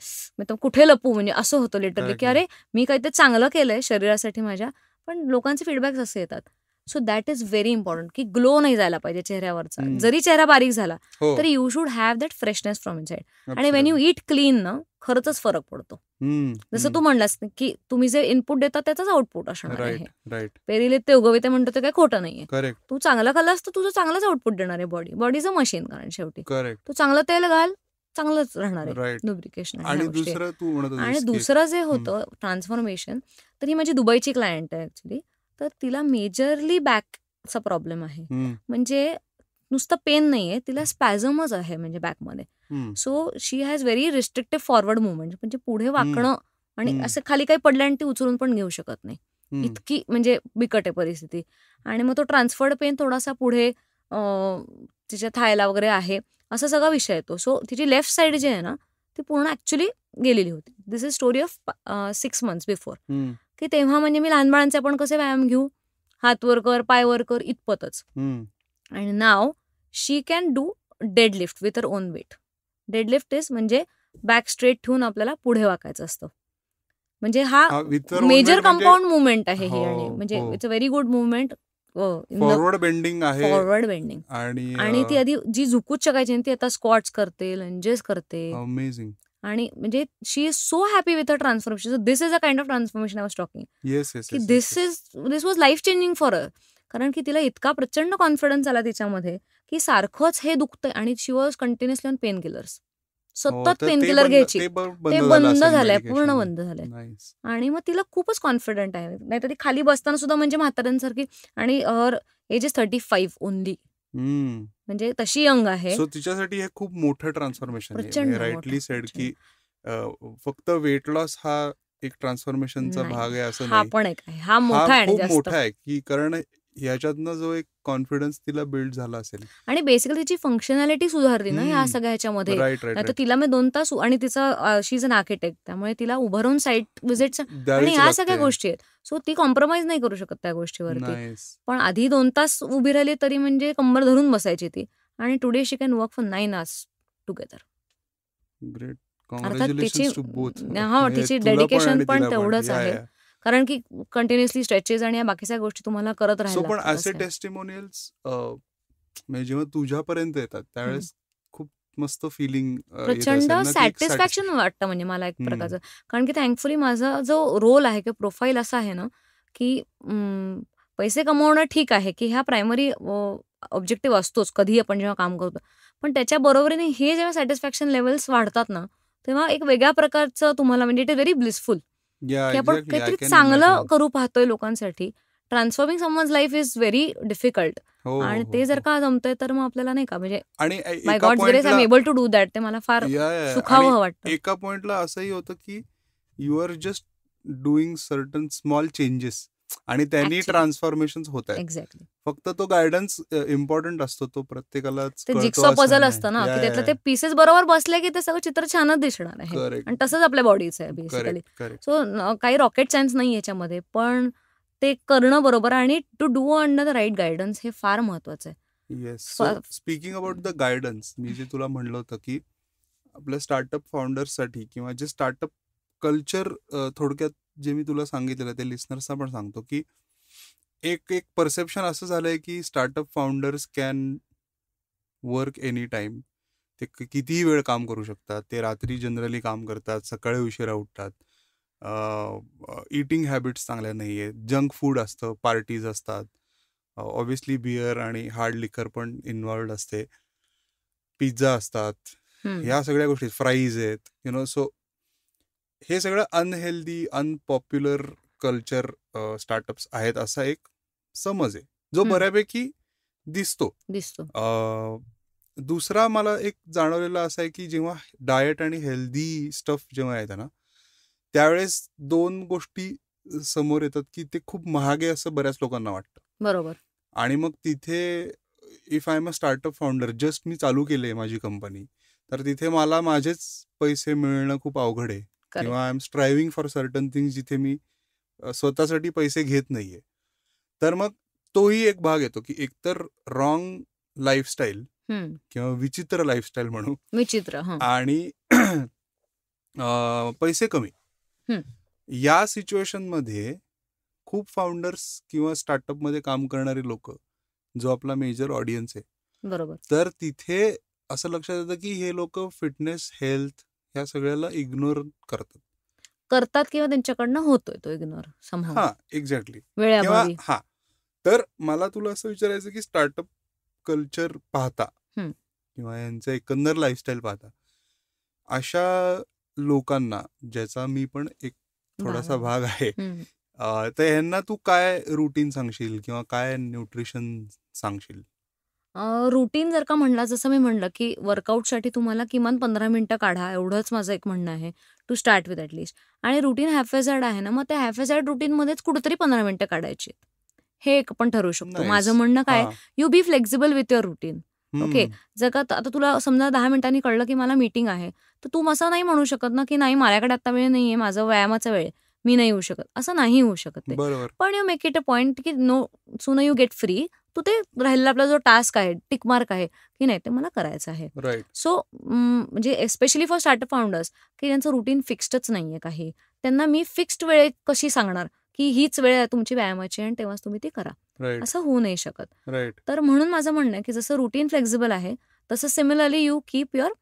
कुठे लपू, म्हणजे असं होतं लिटरली की अरे मी काहीतरी चांगलं केलंय शरीरासाठी माझ्या, पण लोकांचे फीडबॅक्स असे येतात. So that is very important की ग्लो नाही जायला पाहिजे चेहऱ्यावरचा. जरी चेहरा बारीक झाला तरी you should have that freshness from inside. आणि वेन यू ईट क्लीन ना, खरंच फरक पडतो. जसं तू म्हणलास की तुम्ही जे इनपुट देता त्याचाच आउटपुट असणार आहे. पेरीले ते उगविते म्हणतो ते काही खोटं नाहीये. तू चांगलं खाल्लास तर तुझं चांगलंच आउटपुट देणार आहे. Body is a machine. कारण शेवटी तू चांगलं तेल घाल, चांगलंच राहणार आहे ल्युब्रिकेशन. आणि दुसरं जे होतं ट्रान्सफॉर्मेशन, तर ही माझी दुबईची क्लायंट आहे ऍक्च्युली. तर तिला मेजरली बॅकचा प्रॉब्लेम आहे. म्हणजे नुसतं पेन नाहीये, तिला स्पॅझमच आहे म्हणजे बॅकमध्ये. So she has very restrictive forward movement. म्हणजे पुढे वाकणं आणि असं खाली काही पडलं आणि ती उचलून पण घेऊ शकत नाही, इतकी म्हणजे बिकट आहे परिस्थिती. आणि मग तो ट्रान्सफर्ड पेन थोडासा पुढे तिच्या थायला वगैरे आहे, असा सगळा विषय येतो. सो तिची लेफ्ट साईड जी आहे ना, ती पूर्ण ऍक्च्युली गेलेली होती. This is story of 6 months before. की तेव्हा म्हणजे मी लहान बाळांचे आपण कसे व्यायाम घेऊ, हात वर कर, पाय वर कर, इतपतच. आणि नाव she can do deadlift with her own weight. Deadlift is म्हणजे बॅक स्ट्रेट ठेवून आपल्याला पुढे वाकायचं असतं. म्हणजे हा मेजर कंपाऊंड मुवमेंट आहे ही. आणि म्हणजे it's a very good movement. Forward bending आहे. Forward bending. आणि ती आधी जी झुकूच शकायची ती आता स्क्वॉट्स करते, लंजेस करते. अमेझिंग. आणि म्हणजे she is so happy with a transformation. So this is a kind of transformation I was talking. की this was life changing for her. कारण की तिला इतका प्रचंड कॉन्फिडन्स आला तिच्यामध्ये की सारखंच हे दुखतंय. आणि she was continuously on pain killers. सतत पेन किलर घ्यायची. ते बंद झालंय, पूर्ण बंद झालंय. आणि मग तिला खूपच कॉन्फिडंट आहे. नाहीतर ती खाली बसताना सुद्धा म्हणजे म्हाताऱ्यांसारखी. आणि हर एज इज 35 ओनली. म्हणजे तशी यंग आहे. सो तिच्यासाठी हे खूप मोठं ट्रान्सफॉर्मेशन आहे. राईटली सेड की फक्त वेट लॉस हा एक ट्रान्सफॉर्मेशनचा भाग आहे असं नाही. हा पण एक आहे, हा मोठा आहे, खूप मोठा आहे. की कारण ह्याच्यातनं जो एक कॉन्फिडन्स तिला बिल्ड झाला असेल. आणि बेसिकली तिची फंक्शनॅलिटी सुधारली ना ह्या सगळ्या ह्याच्यामध्ये. राईट राईट नाहीतर तिला मी 2 तास आणि तिचा शी इज अन आर्किटेक्ट, त्यामुळे तिला उभं राहून साईट व्हिजिट्स आणि द्यावीच ह्या सगळ्या लागते. गोष्टी आहेत. सो ती कॉम्प्रोमाइज नाही करू शकत त्या गोष्टीवरती. नाईस. पण आधी 2 तास उभी राहिली तरी म्हणजे कंबर धरून बसायची ती, आणि today she can work for 9 hours together. Great. अर्थात कॉंग्रॅच्युलेशन्स टू बोथ. तिची डेडिकेशन पण तेवढंच आहे, कारण की कंटिन्युअसली स्ट्रेचेस आणि या बाकीच्या गोष्टी तुम्हाला करत सो राहायला पण लागतात असे असं आहे. टेस्टिमोनियल्स म्हणजे जेव्हा तुझ्यापर्यंत येतात त्यावेळेस खूप मस्त फिलिंग येत प्रचंड असेल ना, की एक सॅटिस्फॅक्शन वाटतं म्हणजे मला एक प्रकारचं. कारण की थँकफुली माझा जो रोल आहे किंवा प्रोफाईल असा आहे ना, की पैसे कमवणं ठीक आहे, की ह्या प्रायमरी ऑब्जेक्टिव्ह असतोच कधीही आपण जेव्हा काम करतो. पण त्याच्या बरोबरीने हे जेव्हा सॅटिस्फॅक्शन लेवल्स वाढतात ना, तेव्हा एक वेगळ्या प्रकारचं तुम्हाला म्हणजे इट इज व्हेरी ब्लिसफुल, की आपण काहीतरी चांगलं करू पाहतोय लोकांसाठी. Transforming someone's life is very difficult, आणि ते जर का जमतंय तर मग आपल्याला नाही का म्हणजे आणि by God's grace I am able to do that. ते मला फार सुखावं वाटतं. एका पॉइंटला असंही होतं की you are just doing certain small changes आणि त्यांनी Actually. ट्रान्सफॉर्मेशन होत आहेत. एक्झॅक्टली. फक्त तो गायडन्स इम्पॉर्टंट असतो, तो प्रत्येकालाच ते कळतो जिक्सॉ असं पझल नाही. असतं ना, की Yeah, त्यातलं yeah, ते पीसेस बरोबर बसले की ते सगळं चित्र छानच दिसणार आहे. Correct. आणि तसंच आपल्या बॉडीचं आहे बेसिकली. Correct correct. सो काही रॉकेट सायन्स नाही याच्यामध्ये, पण ते करणं बरोबर आणि to do under the right guidance हे फार महत्वाचं आहे. Yes. So speaking about the guidance, मी जे तुला म्हणलं होतं की आपल्या स्टार्टअप फाउंडर्ससाठी किंवा जे स्टार्टअप कल्चर थोडक्यात जे मी तुला सांगितलेलं ते लिस्नर्सना पण सांगतो की एक परसेप्शन असं झालंय की startup founders can work any time. ते कितीही वेळ काम करू शकतात. ते रात्री जनरली काम करतात, सकाळी उशिरा उठतात. इटिंग हॅबिट्स चांगल्या नाही आहेत. जंक फूड असतं, पार्टीज असतात, ऑब्व्हियसली बिअर आणि हार्ड लिकर पण इन्व्हॉल्ड असते, पिझ्झा असतात, ह्या सगळ्या गोष्टी, फ्राईज आहेत, सो हे सगळं अनहेल्दी अनपॉप्युलर कल्चर स्टार्टअप्स आहेत असा एक समज आहे जो बऱ्यापैकी दिसतो. दुसरा मला एक जाणवलेला असा आहे की जेव्हा डाएट आणि हेल्दी स्टफ जेव्हा येतं ना, त्यावेळेस 2 गोष्टी समोर येतात की ते खूप महाग आहे असं बऱ्याच लोकांना वाटतं. बरोबर. आणि मग तिथे if I am a startup founder, just मी चालू केली माझी कंपनी, तर तिथे मला माझेच पैसे मिळणं खूप अवघड आहे. किंवा I am striving for certain things जिथे मी स्वतःसाठी पैसे घेत नाहीये. तर मग तोही एक भाग येतो की एकतर रॉंग लाईफस्टाईल किंवा विचित्र लाईफस्टाईल म्हणू, विचित्र, आणि पैसे कमी, या सिच्युएशन मध्ये खूप फाउंडर्स किंवा स्टार्टअप मध्ये काम करणारी लोक, जो आपला मेजर ऑडियन्स आहे, बरोबर, तर तिथे असं लक्षात येतं की हे लोक फिटनेस, हेल्थ ह्या सगळ्याला इग्नोर करतात किंवा त्यांच्याकडनं होतोय तो इग्नोर समहाऊ. हा, एक्झॅक्टली. वेळाभावी. हा, तर मला तुला असं विचारायचं की स्टार्टअप कल्चर पाहता किंवा यांचं एकंदर लाईफस्टाईल पाहता, अशा लोकांना, ज्याचा मी पण एक थोडासा भाग आहे, तर यांना तू काय रुटीन सांगशील किंवा काय न्यूट्रिशन सांगशील? रुटीन जर का म्हणला, जसं मी म्हणलं की वर्कआउटसाठी तुम्हाला किमान 15 मिनिटं काढा, एवढंच माझं एक म्हणणं आहे, टू स्टार्ट विथ ॲटलिस्ट. आणि रुटीन हॅफेझार्ड आहे ना, मग त्या हॅफेझार्ड रुटीनमध्येच कुठेतरी 15 मिनिटं काढायची, हे एक आपण ठरवू शकतो. माझं म्हणणं काय, you be flexible with your routine. Okay. जर का आता तुला समजा 10 मिनिटांनी कळलं की मला मीटिंग आहे, तर तू असं नाही म्हणू शकत ना की नाही, माझ्याकडे आता वेळ नाहीये, माझं व्यायामाचा वेळ, मी नाही येऊ शकत. असं नाही होऊ शकत ते. पण you make it a point की no, soon you get free, तू ते राहिलेला आपला जो टास्क आहे, टिक मार्क आहे की नाही, ते मला करायचं आहे. सो म्हणजे एस्पेशली फॉर स्टार्टअप फाउंडर्स की त्यांचं रुटीन फिक्स्डच नाहीये काही, त्यांना मी फिक्स्ड वेळ कशी सांगणार की हीच वेळ आहे तुमची व्यायामाची आणि तेव्हाच तुम्ही ती करा, असं होऊ नाही शकत. तर म्हणून माझं म्हणणं आहे की जसं रुटीन फ्लेक्झिबल आहे, तसं similarly you keep your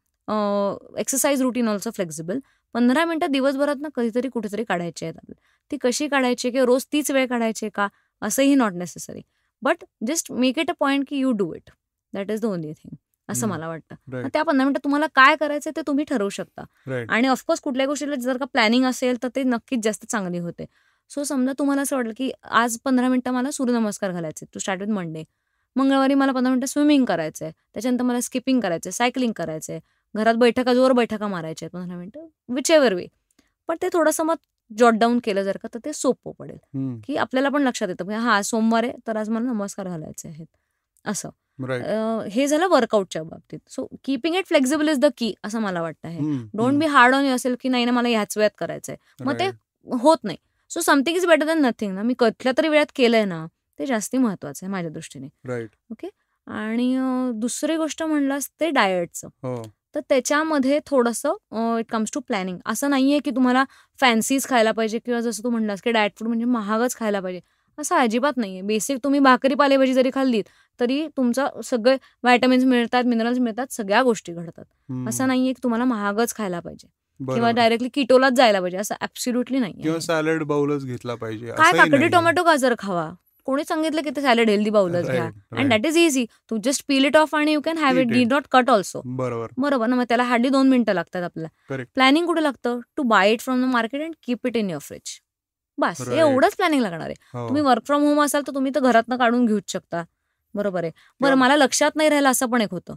exercise routine also flexible. 15 मिनिटं दिवसभरात ना कधीतरी कुठेतरी काढायची आहेत आपल्याला. ती कशी काढायची किंवा रोज तीच वेळ काढायची का, असंही not necessary, but just make it a point की you do it, that is the only thing, असं मला वाटतं. त्या 15 मिनिटं तुम्हाला काय करायचं ते तुम्ही ठरवू शकता. आणि ऑफकोर्स कुठल्या गोष्टीला जर का प्लॅनिंग असेल तर ते नक्कीच जास्त चांगली होते. सो समजा तुम्हाला असं वाटलं की आज 15 मिनिटं मला सूर्यनमस्कार घालायचे, टू स्टार्ट विथ मंडे. मंगळवारी मला 15 मिनिटं स्विमिंग करायचं आहे, त्याच्यानंतर मला स्किपिंग करायचं आहे, सायकलिंग करायचं आहे, घरात जोर बैठका मारायच्या आहेत 15 मिनिटं, विच एव्हर वे. पण ते थोडंसं मग जॉट डाऊन केलं जर का तर ते सोपं पडेल, हम्म. की आपल्याला पण लक्षात येतं हा आज सोमवार आहे तर आज मला नमस्कार घालायचे आहेत असं. राईट. हे झालं वर्कआउटच्या बाबतीत. So keeping it flexible is the key असं मला वाटतं आहे. Don't be hard on yourself की नाही ना मला ह्याच वेळात करायचंय, मग ते होत नाही. So something is better than nothing ना. मी कुठल्या तरी वेळात केलंय ना ते जास्ती महत्वाचं आहे माझ्या दृष्टीने. राईट. ओके. आणि दुसरी गोष्ट म्हणलास ते डाएटचं. हो. तर त्याच्यामध्ये थोडंसं इट कम्स टू प्लॅनिंग. असं नाहीये की तुम्हाला फॅन्सीज खायला पाहिजे किंवा जसं तू म्हणलास की डाएट फूड म्हणजे महागच खायला पाहिजे, असं अजिबात नाहीये. बेसिक तुम्ही भाकरी पालेभाजी जरी खाल्लीत तरी तुमचं सगळे व्हायटमिन्स मिळतात, मिनरल्स मिळतात, सगळ्या गोष्टी घडतात. असं नाहीये की तुम्हाला महागच खायला पाहिजे किंवा डायरेक्टली किटोलाच जायला पाहिजे, असं ऍब्सोल्युटली नाही. किंवा सॅलड बाउलच घेतला पाहिजे काय काकडी टोमॅटो गाजर खावा, कोणी सांगितलं की ते सॅलड हेल्दी बाउलच घ्या. And that is easy. तू जस्ट पील इट ऑफ आणि you can have it. Need not cut also. बरोबर ना. मग त्याला हार्डली 2 मिनिटं लागतात आपल्याला. प्लॅनिंग कुठे लागतं? To buy it from the market and keep it in your fridge. बस एवढंच प्लॅनिंग लागणार आहे. तुम्ही वर्क फ्रॉम होम असाल तर तुम्ही तर घरातनं काढून घेऊच शकता. बरोबर आहे. बरं, मला लक्षात नाही राहिलं असं पण एक होतं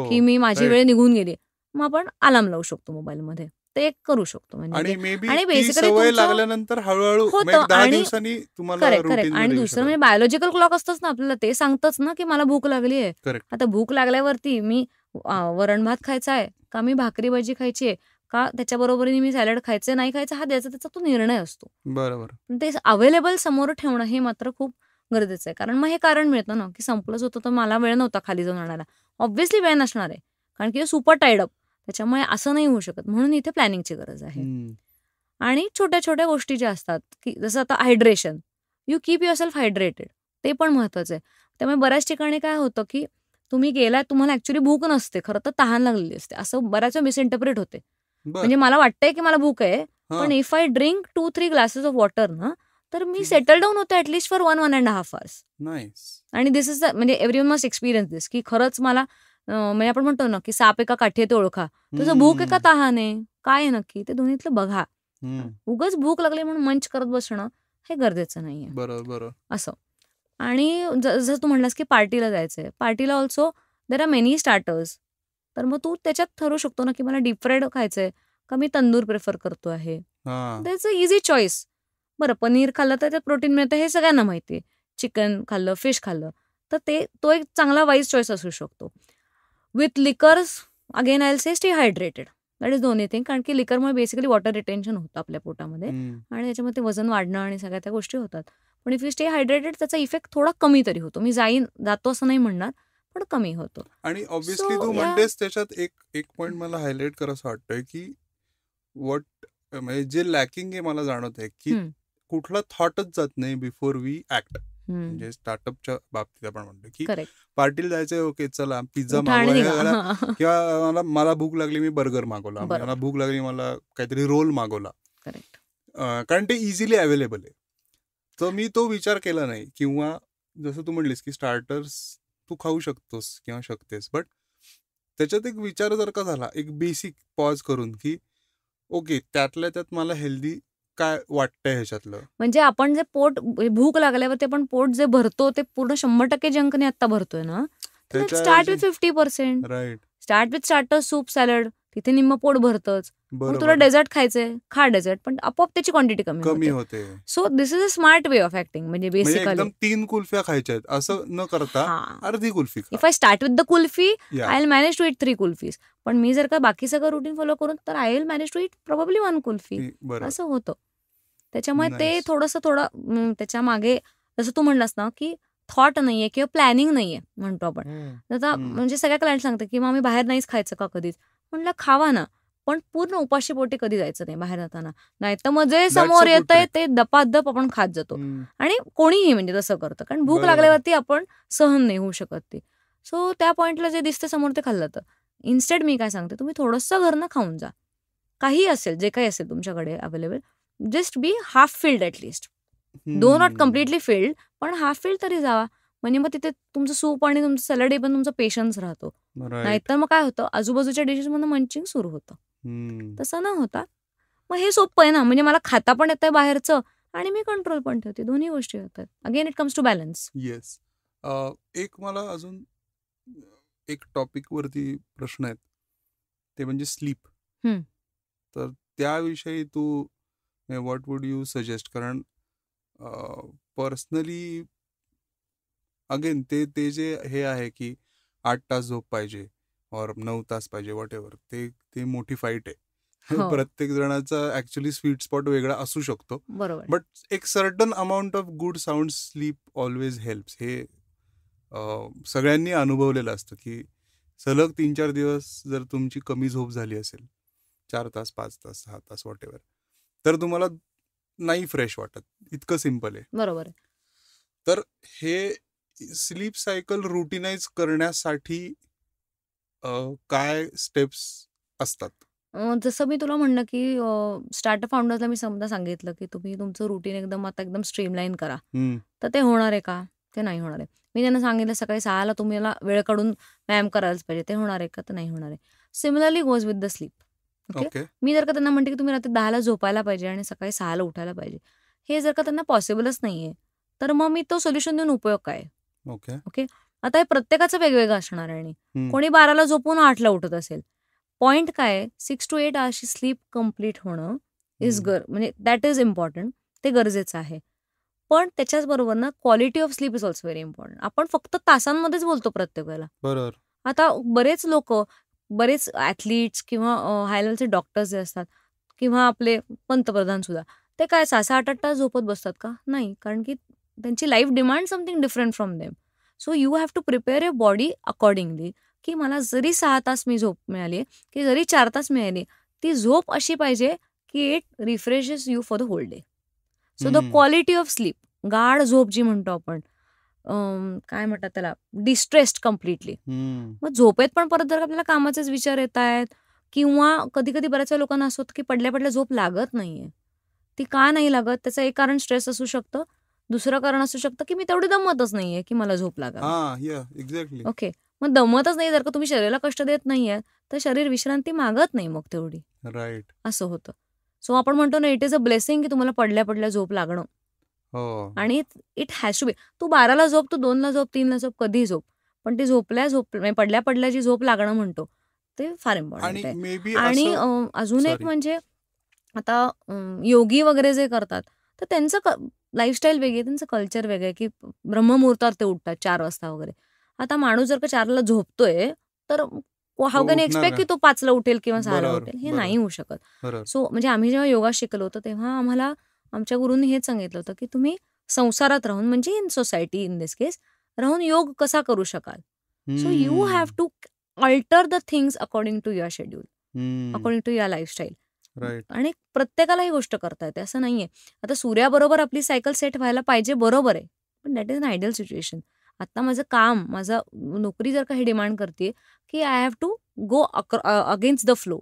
की मी माझी वेळ निघून गेली, मग आपण अलार्म लावू शकतो मोबाईलमध्ये, ते एक करू शकतो. म्हणजे आणि बेसिकली लागल्यानंतर हळूहळू होतं. 10 दिवसांनी तुम्हाला करेक्ट. आणि दुसरं म्हणजे बायोलॉजिकल क्लॉक असतंच ना आपल्याला, ते सांगतच ना की मला भूक लागली आहे. आता भूक लागल्यावरती मी वरण भात खायचा आहे का मी भाकरी भाजी खायची आहे का त्याच्याबरोबरीने मी सॅलड खायचं नाही खायचं, हा त्याचा तो निर्णय असतो. बरोबर. ते अवेलेबल समोर ठेवणं हे मात्र खूप गरजेचं आहे. कारण मग हे कारण मिळतं ना की संपलंच होतं तर मला वेळ नव्हता खाली जाऊन आणायला. ऑब्व्हियसली वेळ नसणार आहे कारण की सुपर टाईड अप. त्याच्यामुळे असं नाही होऊ शकत. म्हणून इथे प्लॅनिंगची गरज आहे. आणि छोट्या छोट्या गोष्टी ज्या असतात की जसं आता hydration, you keep your self hydrated, ते पण महत्वाचं आहे. त्यामुळे बऱ्याच ठिकाणी काय होतं की तुम्ही गेलाय, तुम्हाला ऍक्च्युली भूक नसते, खरं तर तहान लागलेली असते, असं बऱ्याच मिसइंटरप्रेट होते. म्हणजे मला वाटतंय की मला भूक आहे, पण if I drink 2-3 glasses of water ना तर मी सेटल डाऊन होते ऍटलिस्ट फॉर 1-1.5 hours. आणि दिस इज म्हणजे एव्हरीवन मस्ट एक्सपिरियन्स दिस की खरंच मला म्हणजे आपण म्हणतो ना की साप एका काठी ते ओळखा, तुझं भूक एका तहान आहे काय नक्की ते दोन्हीतलं बघा. उगाच भूक लागली म्हणून मंच करत बसणं हे गरजेचं नाहीये. बरोबर असं. आणि जसं तू म्हणलास की पार्टीला जायचंय, पार्टीला also there are many starters. तर मग तू त्याच्यात ठरवू शकतो ना की मला डीप फ्राईड खायचंय का मी तंदूर प्रेफर करतो आहे. That's a easy choice. बरं, पनीर खाल्लं तर त्यात प्रोटीन मिळतं हे सगळ्यांना माहिती आहे. चिकन खाल्लं, फिश खाल्लं तर तो एक चांगला वाईज चॉईस असू शकतो. With liquors again I will say stay hydrated. That is the only thing. कारण की लिकरमुळे बेसिकली वॉटर रिटेन्शन होतं आपल्या पोटामध्ये आणि त्याच्यामध्ये वजन वाढणं आणि सगळ्या त्या गोष्टी होतात. पण इफ यू स्टे हायड्रेटेड त्याचा इफेक्ट थोडा कमी तरी होतो. मी जातो असं नाही म्हणणार, पण कमी होतो. आणि ऑब्व्हियसली तू म्हणतेस त्याच्यात एक पॉइंट मला हायलाइट करायचं वाटतंय की म्हणजे जे लॅकिंग आहे मला जाणवत आहे की कुठला थॉटच जात नाही बिफोर वी ऍक्ट. म्हणजे स्टार्टअपच्या बाबतीत आपण म्हणतो की पार्टीला जायचंय, ओके चला पिझ्झा मागवला किंवा मला भूक लागली मी बर्गर मागवला, मला भूक लागली मला काहीतरी रोल मागवला, कारण ते इझिली अवेलेबल आहे. तर मी तो विचार केला नाही. किंवा जसं तू म्हणलीस की स्टार्टर्स तू खाऊ शकतोस किंवा शकतेस, बट त्याच्यात एक विचार जर का झाला एक बेसिक पॉज करून की ओके त्यातल्या त्यात मला हेल्दी काय वाटतंय ह्याच्यातलं. म्हणजे आपण जे भूक लागल्यावर आपण पोट जे भरतो ते पूर्ण 100% जंकने आता भरतोय ना. Start with 50%. Right. Start with starter, soup, salad, तिथे निम्म पोट भरतच. तुला डेझर्ट खायचंय, खा डेझर्ट, पण आपोआप त्याची क्वांटिटी कमी होते. So this is a smart way of acting. म्हणजे बेसिकली 3 कुल्फ्या खायच्या आहेत असं न करता अर्धी kulfi. If I start with the kulfi I will manage to eat 3 kulfis. पण मी जर का बाकी सगळं रुटीन फॉलो करून तर I will manage to eat probably 1 kulfi. असं होतं. त्याच्यामुळे ते थोडं त्याच्या मागे जसं तू म्हणलास ना की थॉट नाहीये किंवा प्लॅनिंग नाहीये म्हणतो आपण. आता म्हणजे सगळ्या क्लायंट सांगतात की मग मी बाहेर नाहीच खायचं का कधीच. म्हणलं खावा ना, पण पूर्ण उपाशी पोटी कधी जायचं नाही बाहेर जाताना. नाही तर मग जे समोर येतंय ते दपादप आपण खात जातो. आणि कोणीही म्हणजे तसं करतं, कारण भूक लागल्यावरती आपण सहन नाही होऊ शकत ती. सो त्या पॉइंटला जे दिसतं समोर ते खाल्लं तर इन्स्टेड मी काय सांगते, तुम्ही थोडंसं घरनं खाऊन जा. काही असेल, जे काही असेल तुमच्याकडे available, just be half filled at least. Though not completely filled, पण हाफ फिल्ड तरी जावा. म्हणजे मग तिथे तुमचं सूप आणि तुमचं सॅलड पण तुमचा पेशन्स राहतो. नाहीतर मग काय होतं, आजूबाजूच्या डिशेस मधून मंचिंग सुरू होतं. तसं न होता मग हे सोपं आहे ना. म्हणजे मला खाता पण येतंय बाहेरचं आणि मी कंट्रोल पण ठेवते. दोन्ही गोष्टी होतात. Again it comes to balance. Yes. एक मला अजून एक टॉपिक वरती प्रश्न आहेत, ते म्हणजे स्लीप. तर त्याविषयी तू व्हॉट वुड यू सजेस्ट? कारण पर्सनली अगेन ते जे हे आहे की 8 तास झोप पाहिजे और 9 तास पाहिजे, वॉट एव्हर, ते मोठी फाईट आहे. हो. प्रत्येक जणाचा ऍक्च्युली स्वीट स्पॉट वेगळा असू शकतो. बरोबर. बट एक certain amount of good sound sleep always helps. हे सगळ्यांनी अनुभवलेलं असतं की सलग 3-4 दिवस जर तुमची कमी झोप झाली असेल, 4 तास, 5 तास, 6 तास, वॉट एव्हर, तर तुम्हाला नाही फ्रेश वाटत. इतकं सिम्पल आहे. बरोबर आहे. तर हे स्लीप सायकल रुटीनाइज करण्यासाठी काय स्टेप्स असतात? जसं मी तुला म्हणलं की स्टार्टअप फाउंडर्सला मी समजा सांगितलं की तुम्ही तुमचं रुटीन एकदम स्ट्रीमलाईन करा. तर ते होणार आहे का? ते नाही होणार आहे. मी त्यांना सांगितलं सकाळी 6ला तुम्हाला वेळ काढून व्यायाम करायलाच पाहिजे. ते होणार आहे का? तर नाही होणार आहे. Similarly goes with the sleep. Okay. Okay. मी जर का त्यांना म्हणते की तुम्ही रात्री 10ला झोपायला पाहिजे आणि सकाळी 6ला उठायला पाहिजे, हे जर का त्यांना पॉसिबलच नाहीये, तर मग मी तो सोल्युशन देऊन उपयोग काय? ओके. ओके. आता हे प्रत्येकाचं वेगवेगळं असणार आहे. आणि हम्म. कोणी 12ला झोपून 8ला उठत असेल. पॉइंट काय आहे, 6 to 8 आवर्सची स्लीप कंप्लीट होणं म्हणजे दॅट इज इम्पॉर्टंट. ते गरजेचं आहे. पण त्याच्याच बरोबर ना quality of sleep is also very important. आपण फक्त तासांमध्येच बोलतो प्रत्येक वेळेला. बरोबर. आता बरेच ॲथलीट्स किंवा हाय लेवलचे डॉक्टर्स जे असतात किंवा आपले पंतप्रधान सुद्धा, ते काय 6-6, 8-8 तास झोपत बसतात का? नाही. कारण की त्यांची life demand something different from them. So you have to prepare your body accordingly, की मला जरी 6 तास मी झोप मिळाली की जरी 4 तास मिळाली, ती झोप अशी पाहिजे की it refreshes you for the whole day. So the quality of sleep, गाढ झोप जी म्हणतो आपण, काय म्हणतात त्याला, डिस्ट्रेस्ड कम्प्लिटली. मग झोपेत पण परत जर आपल्याला कामाचेच विचार येत आहेत किंवा कधी कधी बऱ्याच लोकांना असं होतं की पडल्या पडल्या झोप लागत नाहीये. ती का नाही लागत? त्याचं एक कारण स्ट्रेस असू शकतं. दुसरं कारण असू शकतं की मी तेवढी दमतच नाहीये की मला झोप लागावी. एक्झॅक्टली. ओके. मग दमतच नाही, जर का तुम्ही शरीराला कष्ट देत नाहीये तर शरीर विश्रांती मागत नाही मग तेवढी. राईट. असं होतं. सो आपण म्हणतो ना, इट इज अ ब्लेसिंग की तुम्हाला पडल्या पडल्या झोप लागणं. हो. आणि इट हॅज टू बी. तू 12ला झोप, तू 2ला झोप, 3ला झोप, कधी झोप, पण ती पडल्या पडल्याची झोप लागणं म्हणतो ते फार इम्पॉर्टंट आणि आहे. मे बी आणि असं अजून एक सॉरी. म्हणजे आता योगी वगैरे जे करतात तर त्यांचं लाईफस्टाईल वेगळी आहे, त्यांचं कल्चर वेगळं आहे की ब्रह्ममुहूर्तावर ते उठतात 4 वाजता वगैरे. आता माणूस जर का 4ला झोपतोय तर हाऊ कॅन उठणार एक्सपेक्ट का? की तो 5ला उठेल किंवा 6ला बरोबर, उठेल? हे बरोबर. नाही होऊ शकत. बरोबर. सो म्हणजे आम्ही जेव्हा योगा शिकलो होतो तेव्हा आम्हाला आमच्या गुरूंनी हेच सांगितलं होतं की तुम्ही संसारात राहून, म्हणजे in society in this case, राहून योग कसा करू शकाल. So you have to alter the things according to your schedule, according to your lifestyle. Right. आणि प्रत्येकाला ही गोष्ट करता येते, असं नाहीये. आता सूर्याबरोबर आपली सायकल सेट व्हायला पाहिजे, बरोबर आहे, पण that is an ideal situation. आता माझं नोकरी जर का हे डिमांड करते की I have to go against the flow,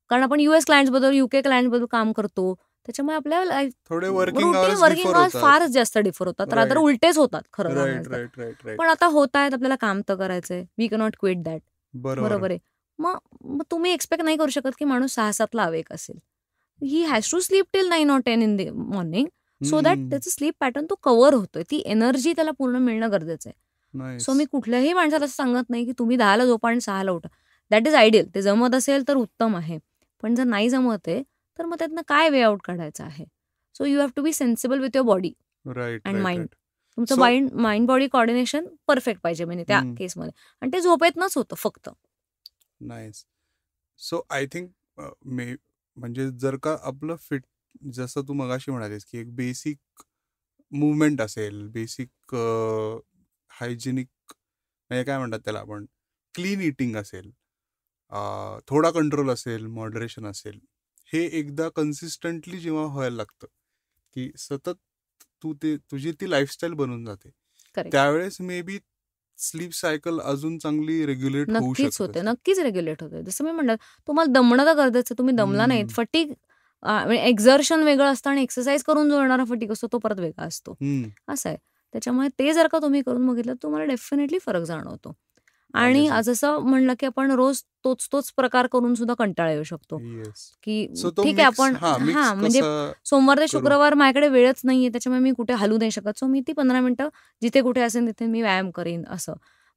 कारण आपण US क्लायंट्स बरोबर, UK क्लायंट्स बरोबर काम करतो, त्याच्यामुळे आपल्या थोडे वर्किंग वर्किंग आवर्स फारच जास्त डिफर होतात, रादर Right. उलटेच होतात खरं राईट सांगायचं तर. Right right right. पण आता होत आहेत, आपल्याला काम तर करायचंय, वी कॅनॉट क्विट दॅट. बरोबर. बरोबर आहे. मग तुम्ही एक्सपेक्ट नाही करू शकत की माणूस 6-7ला अवेक असेल. He has to sleep till 9 or 10 in the morning, so that त्याचं स्लीप पॅटर्न तो कव्हर होतोय, ती एनर्जी त्याला पूर्ण मिळणं गरजेचं आहे. नाईस. सो मी कुठल्याही माणसाला असं सांगत नाही की तुम्ही 10ला झोपा आणि 6ला उठा. That is ideal. ते जमत असेल तर उत्तम आहे, पण जर नाही जमत आहे तर मग त्यातनं काय वे आउट काढायचं आहे. So you have to be sensible with your body right and right mind. Right. तुमचं So- mind body coordination perfect पाहिजे म्हणजे त्या हम्म. केसमध्ये, आणि ते झोपेतनंच होतं फक्त. नाईस. सो आय थिंक म्हणजे जर का आपलं फिट, जसं तू मगाशी म्हणालीस की एक बेसिक मुवमेंट असेल, बेसिक हायजेनिक, म्हणजे काय म्हणतात त्याला आपण, क्लीन इटिंग असेल, थोडा कंट्रोल असेल, मॉडरेशन असेल, हे एकदा कन्सिस्टंटली जेव्हा व्हायला लागतं की सतत तुझी ती लाईफस्टाईल बनून जाते, करेक्ट. त्यावेळेस मे बी स्लीप सायकल अजून चांगली रेग्युलेट होऊ नक्कीच शकते. होते, नक्कीच रेग्युलेट होते. जसं मी म्हणलं, तुम्हाला दमणं तर गरजेचं. तुम्ही दमला नाहीत, फटीग एक्झर्शन वेगळं असतं आणि एक्सरसाइज करून जो येणारा फटीग असतो तो परत वेगळा असतो, असं आहे. त्याच्यामुळे ते जर का तुम्ही करून बघितलं तुम्हाला डेफिनेटली फरक जाणवतो. आणि Amazing. जसं म्हणलं की आपण रोज तोच प्रकार करून सुद्धा कंटाळा येऊ शकतो Yes. की So तो ठीक आहे mix- आपण हा, mix म्हणजे कसा सोमवार ते करू? शुक्रवार माझ्याकडे वेळच नाहीये, त्याच्यामुळे मी कुठे हलू नाही शकत. सो मी ती 15 मिनिटं जिथे कुठे असेल तिथे मी व्यायाम करीन असं.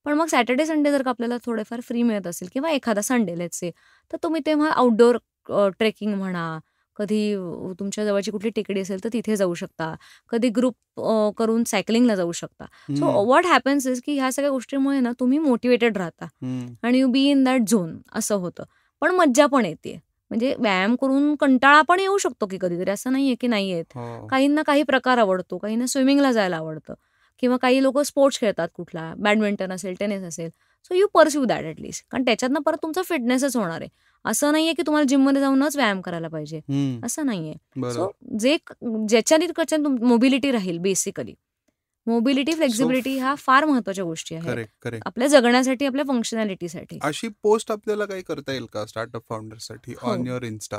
पण मग सॅटर्डे संडे जर का आपल्याला थोडेफार फ्री मिळत असेल किंवा एखादा संडे लेट्स से, तर तुम्ही तेव्हा आउटडोअर ट्रेकिंग म्हणा, कधी तुमच्या जवळची कुठली टेकडी असेल तर तिथे जाऊ शकता, कधी ग्रुप करून सायकलिंगला जाऊ शकता. सो व्हॉट हॅपन्स इज की ह्या सगळ्या गोष्टींमुळे ना तुम्ही मोटिवेटेड राहता आणि you be in that zone असं होतं. पण मज्जा पण येते. म्हणजे व्यायाम करून कंटाळा पण येऊ शकतो की कधीतरी, असं नाहीये की नाही येत. काहींना काही प्रकार आवडतो, काहींना स्विमिंगला जायला आवडतं किंवा काही लोक स्पोर्ट्स खेळतात, कुठला बॅडमिंटन असेल, टेनिस असेल. So you pursue that at least, कारण त्याच्यातनं परत तुमचा फिटनेसच होणार आहे. असं नाहीये की तुम्हाला जिममध्ये जाऊनच व्यायाम करायला पाहिजे, असं नाहीये. सो ज्याच्याने मोबिलिटी राहील, बेसिकली मोबिलिटी, फ्लेक्झिबिलिटी ह्या फार महत्वाच्या गोष्टी आहेत आपल्या जगण्यासाठी, आपल्या फंक्शनॅलिटीसाठी. अशी पोस्ट आपल्याला काही करता येईल का स्टार्टअप फाउंडरसाठी ऑन युअर इन्स्टा,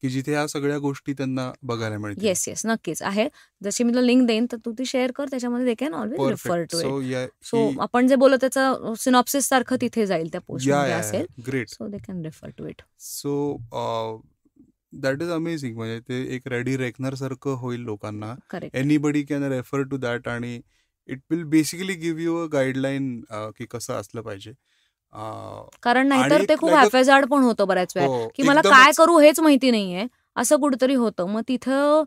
की जिथे ह्या सगळ्या गोष्टी त्यांना बघायला मिळतील? येस येस, नक्कीच आहे. जशी मी तुला लिंक देईन तर तू ती शेअर कर, त्याच्यामध्ये they can always refer to it. So आपण जे बोलतो त्याचं सिनॉप्सिस सारखं तिथे जाईल, त्या पोस्टमध्ये असेल. Great. So they can refer to it. So that is amazing. म्हणजे ते एक रेडी रेकनर सारखं होईल लोकांना. Correct. Anybody can refer to that आणि it will basically give you a guideline की कसं असलं पाहिजे. कारण नाहीतर ते खूप हॅफेजार्ड पण होतं बऱ्याच वेळा, की मला काय करू हेच माहिती नाहीये, असं कुठेतरी होतं. मग तिथं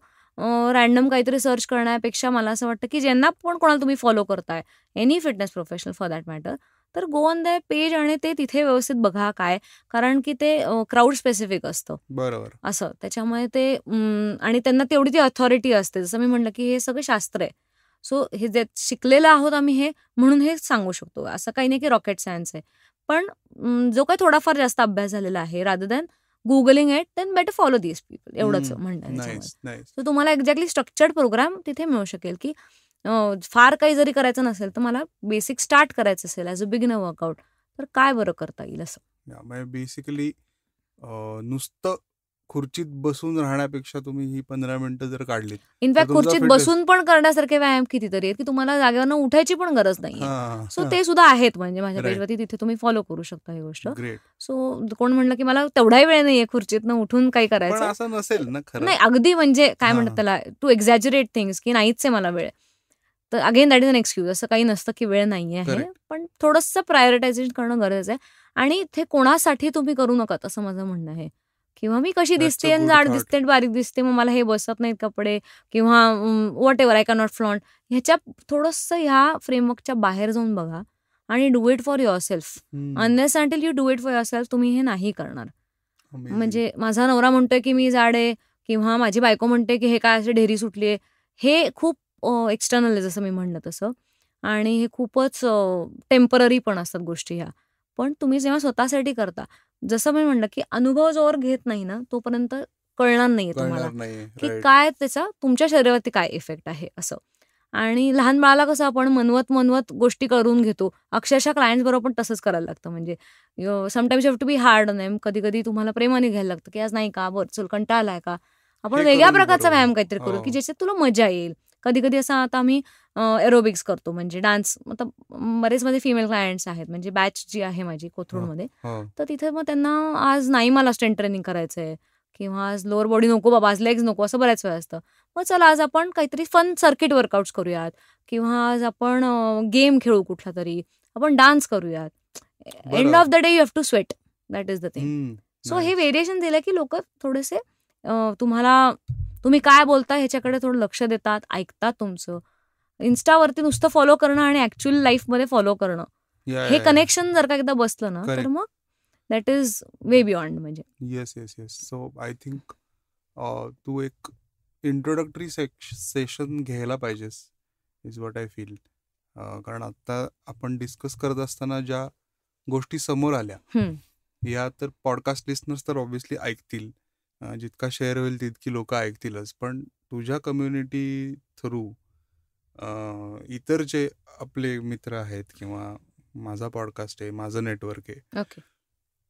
रॅन्डम काहीतरी सर्च करण्यापेक्षा मला असं वाटतं की ज्यांना पण कोणाला तुम्ही फॉलो करताय, any fitness professional for that matter, तर गो ऑन द पेज आणि ते तिथे व्यवस्थित बघा काय, कारण की ते क्राऊड स्पेसिफिक असतं. बरोबर. असं त्याच्यामुळे ते आणि त्यांना तेवढी ती अथॉरिटी असते. जसं मी म्हटलं की हे सगळं शास्त्र आहे. सो हे जे शिकलेलं आहोत आम्ही हे, म्हणून हे सांगू शकतो. असं काही नाही की रॉकेट सायन्स आहे. पण जो काही थोडाफार जास्त अभ्यास झालेला आहे, rather than googling it, then better follow these people, एवढंच म्हणणं. सो तुम्हाला एक्झॅक्टली स्ट्रक्चर्ड प्रोग्राम तिथे मिळू शकेल की फार काही जरी करायचं नसेल तर मला बेसिक स्टार्ट करायचं असेल ॲज अ बिगिनर वर्कआउट, तर काय बरं करता येईल असं. बेसिकली नुसतं खुर्चीत बसून राहण्यापेक्षा तुम्ही ही 15 मिनिटं जर काढली, इनफॅक्ट खुर्चीत बसून पण करण्यासारखे व्यायाम कितीतरी आहेत की तुम्हाला जागेवरनं उठायची पण गरज नाहीये. सो ते सुद्धा आहेत, म्हणजे माझ्या पेजवरती, तिथे तुम्ही फॉलो करू शकता ही गोष्ट. सो कोण म्हणलं की मला तेवढाही वेळ नाहीये खुर्चीतनं उठून काही करायचं, असं नसेल ना खरं. नाही, अगदी म्हणजे काय म्हणतात त्याला, टू एक्झॅजरेट थिंग्स, की नाहीच आहे मला वेळ, तर again that is an excuse. असं काही नसतं की वेळ नाही आहे, पण थोडंसं प्रायोरिटायझेशन करणं गरजेचं आहे. आणि इथे कोणासाठी तुम्ही करू नका, असं माझं म्हणणं आहे. किंवा मी कशी दिसते आणि जाड दिसते, बारीक दिसते, मग मला हे बसत नाहीत कपडे, किंवा what ever, I can not flaunt, ह्याच्या थोडंसं ह्या फ्रेमवर्कच्या बाहेर जाऊन बघा आणि do it for your self. Unless until you do it for your self, तुम्ही हे नाही करणार. म्हणजे माझा नवरा म्हणतोय की मी जाड आहे, किंवा माझी बायको म्हणते की हे काय असे ढेरी सुटली आहे, हे खूप एक्सटर्नल आहे, जसं मी म्हणलं तसं. आणि हे खूपच टेम्पररी पण असतात गोष्टी ह्या. पण तुम्ही जेव्हा स्वतःसाठी करता, जसं मी म्हणलं की अनुभव जोवर घेत नाही ना, तोपर्यंत कळणार नाहीये तुम्हाला की काय त्याचा तुमच्या शरीरावरती काय इफेक्ट आहे असं. आणि लहान बाळाला कसं आपण मनवत गोष्टी करून घेतो, अक्षरशः क्लायंट्स बरोबर पण तसंच करायला लागतं. म्हणजे sometimes you have to be hard on them. कधी कधी तुम्हाला प्रेमाने घ्यायला लागतं की आज नाही का, बरं चल, कंटाळा आलाय का, आपण वेगळ्या प्रकारचा व्यायाम काहीतरी करू की ज्याच्यात तुला मजा येईल. कधी कधी असं, आता आम्ही एरोबिक्स करतो, म्हणजे डान्स. मतलब बरेच माझे फिमेल क्लायंट्स आहेत, म्हणजे बॅच जी आहे माझी कोथरूडमध्ये, तर तिथे मग त्यांना आज नाही मला स्ट्रेंथ ट्रेनिंग करायचंय, किंवा आज लोअर बॉडी नको बाबा, आज लेग्स नको, असं बऱ्याच वेळा असतं. मग चला आज आपण काहीतरी फन सर्किट वर्कआउट्स करूयात, किंवा आज आपण गेम खेळू कुठला तरी, आपण डान्स करूयात. End of the day you have to sweat, that is the thing. So हे व्हेरिएशन दिलं की लोक थोडेसे तुम्ही काय बोलता ह्याच्याकडे थोडं लक्ष देतात, ऐकतात तुमचं. इन्स्टावरती नुसतं फॉलो करणं आणि ऍक्च्युअल लाईफमध्ये फॉलो करणं, हे कनेक्शन जर का एकदा बसलं ना, तर मग दॅट इज वे बियॉन्ड. म्हणजे येस. सो आय थिंक तू एक इंट्रोडक्टरी सेशन घ्यायला पाहिजेस, इज व्हॉट आय फील. कारण आता आपण डिस्कस करत असताना ज्या गोष्टी समोर आल्या, या तर पॉडकास्ट लिस्नर्स तर ऑब्व्हियसली ऐकतील, जितका शेअर होईल तितकी लोक ऐकतीलच. पण तुझ्या कम्युनिटी थ्रू इतर जे आपले मित्र आहेत, किंवा माझा पॉडकास्ट आहे, माझं नेटवर्क आहे,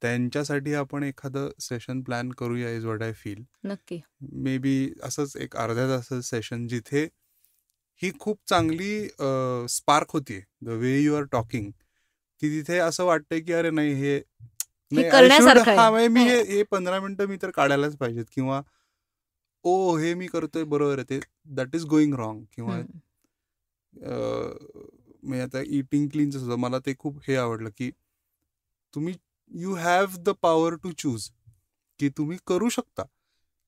त्यांच्यासाठी आपण एखादं सेशन प्लॅन करूया, इज व्हॉट आय फील. नक्की. मे बी असंच एक अर्ध्या तासाचं सेशन, जिथे ही खूप चांगली स्पार्क होतीये, the way you are talking, की तिथे असं वाटतंय की अरे नाही, हे मी हे 15 मिनिटं मी तर काढायलाच पाहिजेत, किंवा ओ हे मी करतोय बरोबर आहे, ते दॅट इज गोइंग रॉंग. किंवा मी आता इटिंग क्लीनचं सुद्धा मला ते खूप हे आवडलं, की तुम्ही you have the power to choose, की तुम्ही करू शकता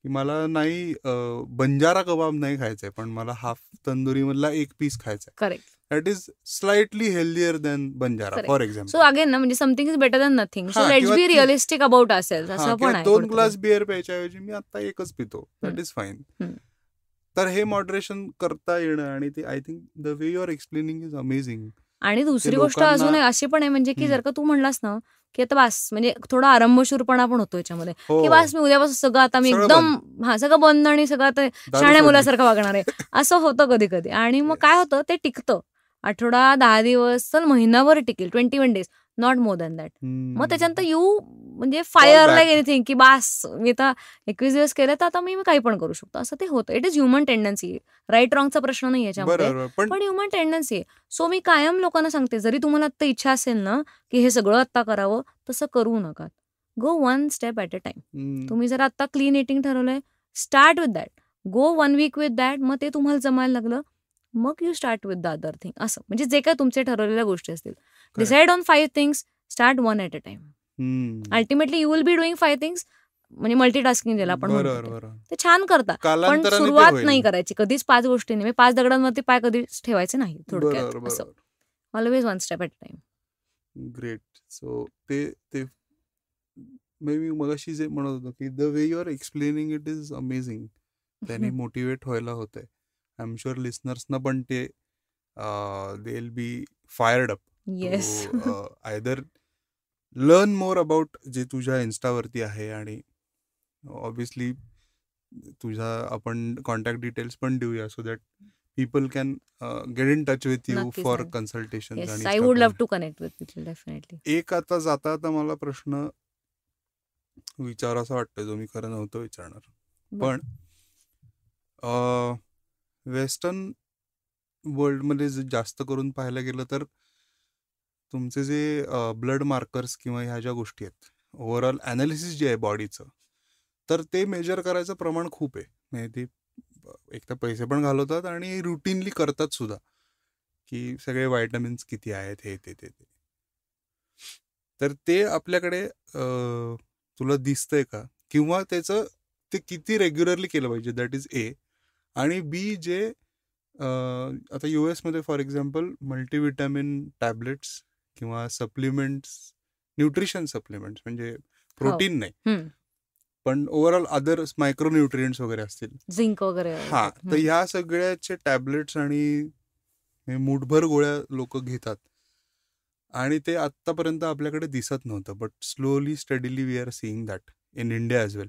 की मला नाही बंजारा कबाब नाही खायचंय, पण मला हाफ तंदुरी मधला एक पीस खायचा आहे. Correct that is slightly healthier than Banjara for correct. So example. Again ना, म्हणजे something is better than nothing. So हा लेट्स किंवा बी रिअलिस्टिक अबाउट असेल, हा असं किंवा पण आहे 2 कुठेतरी. ग्लास बिअर प्यायच्याऐवजी मी आता एकच पितो, दॅट इज फाईन. हम्म. तर हे मॉडरेशन करता येणं, आणि ते I think the way you are explaining is amazing. आणि ते दुसरी गोष्ट लोकांना अजून अशी पण आहे, म्हणजे की हम्म, जर का तू म्हणलास ना की आता बास, म्हणजे थोडा आरंभशूरपणा पण होतो याच्यामध्ये, की बास हो मी उद्यापासून सगळं आता मी सगळं बंद, एकदम सगळं बंद आणि सगळं आता दारू शहाण्या सोडली. मुलासारखं वागणार आहे, असं होतं कधी कधी. आणि मग काय येस होतं, ते टिकतं आठवडा 10 दिवस, चल महिनाभर टिकेल, 21 days, not more than that. मग त्याच्यानंतर म्हणजे fall fire like back. Anything, की बास मी आता 21 दिवस केले तर आता मी काही पण करू शकतो, असं ते होतं. It is human tendency. Right रॉंगचा प्रश्न नाही याच्यामध्ये, बरोबर, पण पण ह्युमन टेंडन्सी आहे. सो मी कायम लोकांना सांगते, जरी तुम्हाला आत्ता इच्छा असेल ना की हे सगळं आत्ता करावं, तसं करू नका. Go 1 step at a time. Hmm, तुम्ही जर आत्ता क्लीन इटिंग ठरवलंय, start with that. Go 1 week with that. मग ते तुम्हाला जमायला लागलं, मग you start with the other thing. असं म्हणजे जे काय तुमचे ठरवलेल्या गोष्टी असतील, correct. Decide on 5 things, start 1 at a time. Hmm, ultimately you will be doing 5 things, म्हणजे मल्टीटास्किंग ज्याला आपण म्हणतो बरोबर ते. बरोबर. ते छान करता, पण कालांतराने ते सुरुवात होईल. नाही करायची कधीच 5 गोष्टींनी. म्हणजे 5 दगडांवरती पाय कधीच ठेवायचे नाही, थोडक्यात बरोबर असं. बरोबर. Always 1 step at a time. Great. So ते ते मे मी मगाशी जे म्हणत होतो की the way you are explaining it is amazing. त्यांनी मोटिवेट व्हायला होतंय. आय एम शुअर लिस्नर्सना पण ते they will be fired up yes. To either learn more about जे तुझ्या इन्स्टावरती आहे, आणि ऑब्विसली तुझा आपण कॉन्टॅक्ट डिटेल्स पण देऊया, so that people can get in touch with you नक्कीच फॉर नाही. कन्सल्टेशन येस, आणि I stuff. Would love to connect with people, definitely. एक आता जाता आता मला प्रश्न विचारायचा वाटतोय, जो मी खरं नव्हतं विचारणार, पण वेस्टर्न वर्ल्डमध्ये जास्त करून पाहायला गेलं तर तुमचे जे ब्लड मार्कर्स किंवा ह्या ज्या गोष्टी आहेत, ओव्हरऑल ॲनालिसिस जे आहे बॉडीचं, तर ते मेजर करायचं प्रमाण खूप आहे. म्हणजे ते एक तर पैसे पण घालवतात आणि रुटीनली करतात सुद्धा, की सगळे व्हायटमिन्स किती आहेत, हे ते ते ते. तर ते आपल्याकडे तुला दिसतंय का, किंवा त्याचं ते किती रेग्युलरली केलं पाहिजे, दॅट इज ए. आणि बी, जे आता US मध्ये फॉर एक्झाम्पल मल्टीविटॅमिन टॅबलेट्स किंवा सप्लिमेंट्स, न्यूट्रिशन सप्लिमेंट्स, म्हणजे हो. प्रोटीन नाही पण ओव्हरऑल अदर मायक्रोन्यूट्रिएंट्स वगैरे असतील, झिंक वगैरे हा, येतात. तर ह्या सगळ्याचे टॅबलेट्स आणि मूठभर गोळ्या लोक घेतात, आणि ते आत्तापर्यंत आपल्याकडे दिसत नव्हतं, but slowly steadily we are seeing that in India as well.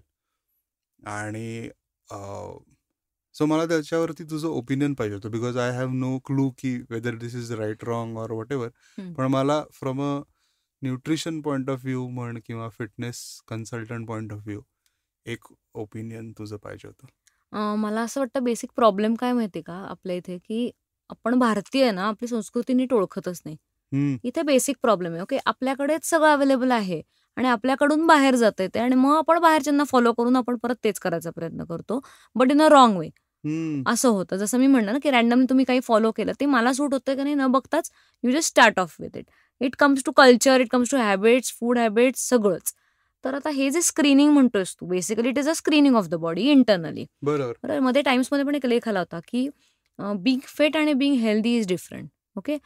आणि सो मला त्याच्यावरती तुझं ओपिनियन पाहिजे होतं, because I have no clue की whether this is right wrong or whatever. पण मला from a nutrition point of view म्हण किंवा fitness consultant point of view एक ओपिनियन तुझं पाहिजे होतं. मला असं वाटतं बेसिक प्रॉब्लेम काय माहिती का आपल्या इथे, की आपण भारतीय ना, आपली संस्कृती नीट ओळखतच नाही. इथे बेसिक प्रॉब्लेम आहे. ओके, आपल्याकडेच सगळं अवेलेबल आहे आणि आपल्याकडून बाहेर जाते ते, आणि मग आपण बाहेरच्यांना फॉलो करून आपण परत तेच करायचा प्रयत्न करतो, बट इन अ रॉंग वे. असं होतं. जसं मी म्हणलं ना, की रॅन्डमली तुम्ही काही फॉलो केलं, ते मला सूट होतं की नाही न बघताच you just start off with it. It comes to culture, it comes to habits, food habits, सगळंच. तर आता हे जे स्क्रीनिंग म्हणतोयस तू, basically it is a screening of the body internally. बरोबर. बरोबर. मध्ये टाइम्समध्ये पण एक लेख आला होता, की बिंग फिट आणि being healthy is different. Okay.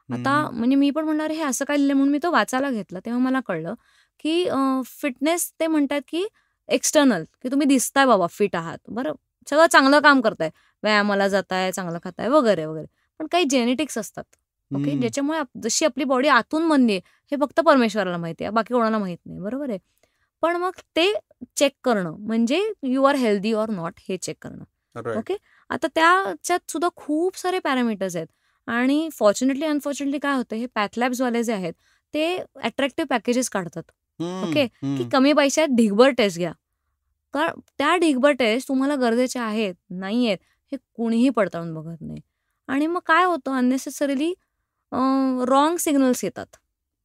आता म्हणजे मी पण म्हणणार हे असं काय लिहिलं, म्हणून मी तो वाचायला घेतला. तेव्हा मला कळलं की फिटनेस ते म्हणतात की एक्सटर्नल, की तुम्ही दिसताय बाबा फिट आहात, बरं, सगळं चांगलं काम करताय, व्यायामाला जाताय, चांगलं खाताय वगैरे वगैरे, पण काही जेनेटिक्स असतात. ओके, ज्याच्यामुळे जशी आपली बॉडी आतून बनली आहे हे फक्त परमेश्वराला माहिती आहे, बाकी कोणाला माहित नाही. बरोबर आहे. पण मग ते चेक करणं म्हणजे you are healthy or not, हे चेक करणं. राईट. ओके. आता त्याच्यात सुद्धा खूप सारे पॅरामीटर्स आहेत, आणि फॉर्च्युनेटली अनफॉर्च्युनेटली काय होतं, हे पॅथलॅब्सवाले जे आहेत ते अट्रॅक्टिव्ह पॅकेजेस काढतात. ओके, की कमी पैशात ढिगभर टेस्ट घ्या. कारण त्या ढिगभर टेस्ट तुम्हाला गरजेच्या आहेत नाही आहेत हे कोणीही पडताळून बघत नाही, आणि मग काय होतं, अननेसेसरीली रॉंग सिग्नल्स येतात.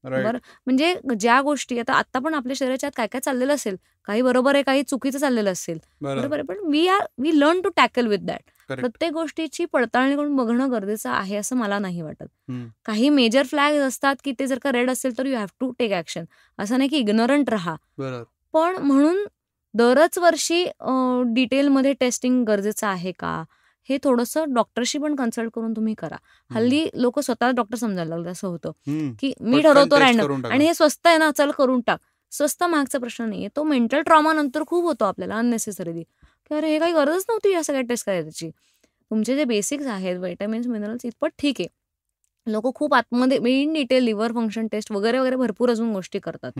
राईट. बरं, म्हणजे ज्या गोष्टी आता पण आपल्या शरीराच्या आत काय काय चाललेलं असेल, काही बरोबर आहे, काही चुकीचं चाललेलं असेल, बरोबर आहे, पण we learn to tackle with that. Correct. प्रत्येक गोष्टीची पडताळणी करून बघणं गरजेचं आहे असं मला नाही वाटत. काही मेजर फ्लॅग असतात की ते जर का रेड असेल तर you have to take action. असं नाही की इग्नोरंट राहा, बरोबर. पण म्हणून दरच वर्षी डिटेलमध्ये टेस्टिंग गरजेचं आहे का, हे थोडंसं डॉक्टरशी पण कन्सल्ट करून तुम्ही करा. हल्ली लोक स्वतः डॉक्टर समजायला लागले, असं होतं की मी पटकन ठरवतो टेस्ट रॅन्डम करून टाका. आणि हे स्वस्त आहे ना, चल करून टाक. स्वस्त महागचा प्रश्न नाहीये, तो मेंटल ट्रॉमा नंतर खूप होतो आपल्याला अननेसेसरीली, की अरे हे काही गरजच नव्हती या सगळ्या टेस्ट करायची. तुमचे जे बेसिक्स आहेत व्हिटॅमिन्स मिनरल्स इतपत ठीक आहे. लोक खूप आतमध्ये in detail liver function test वगैरे वगैरे भरपूर अजून गोष्टी करतात,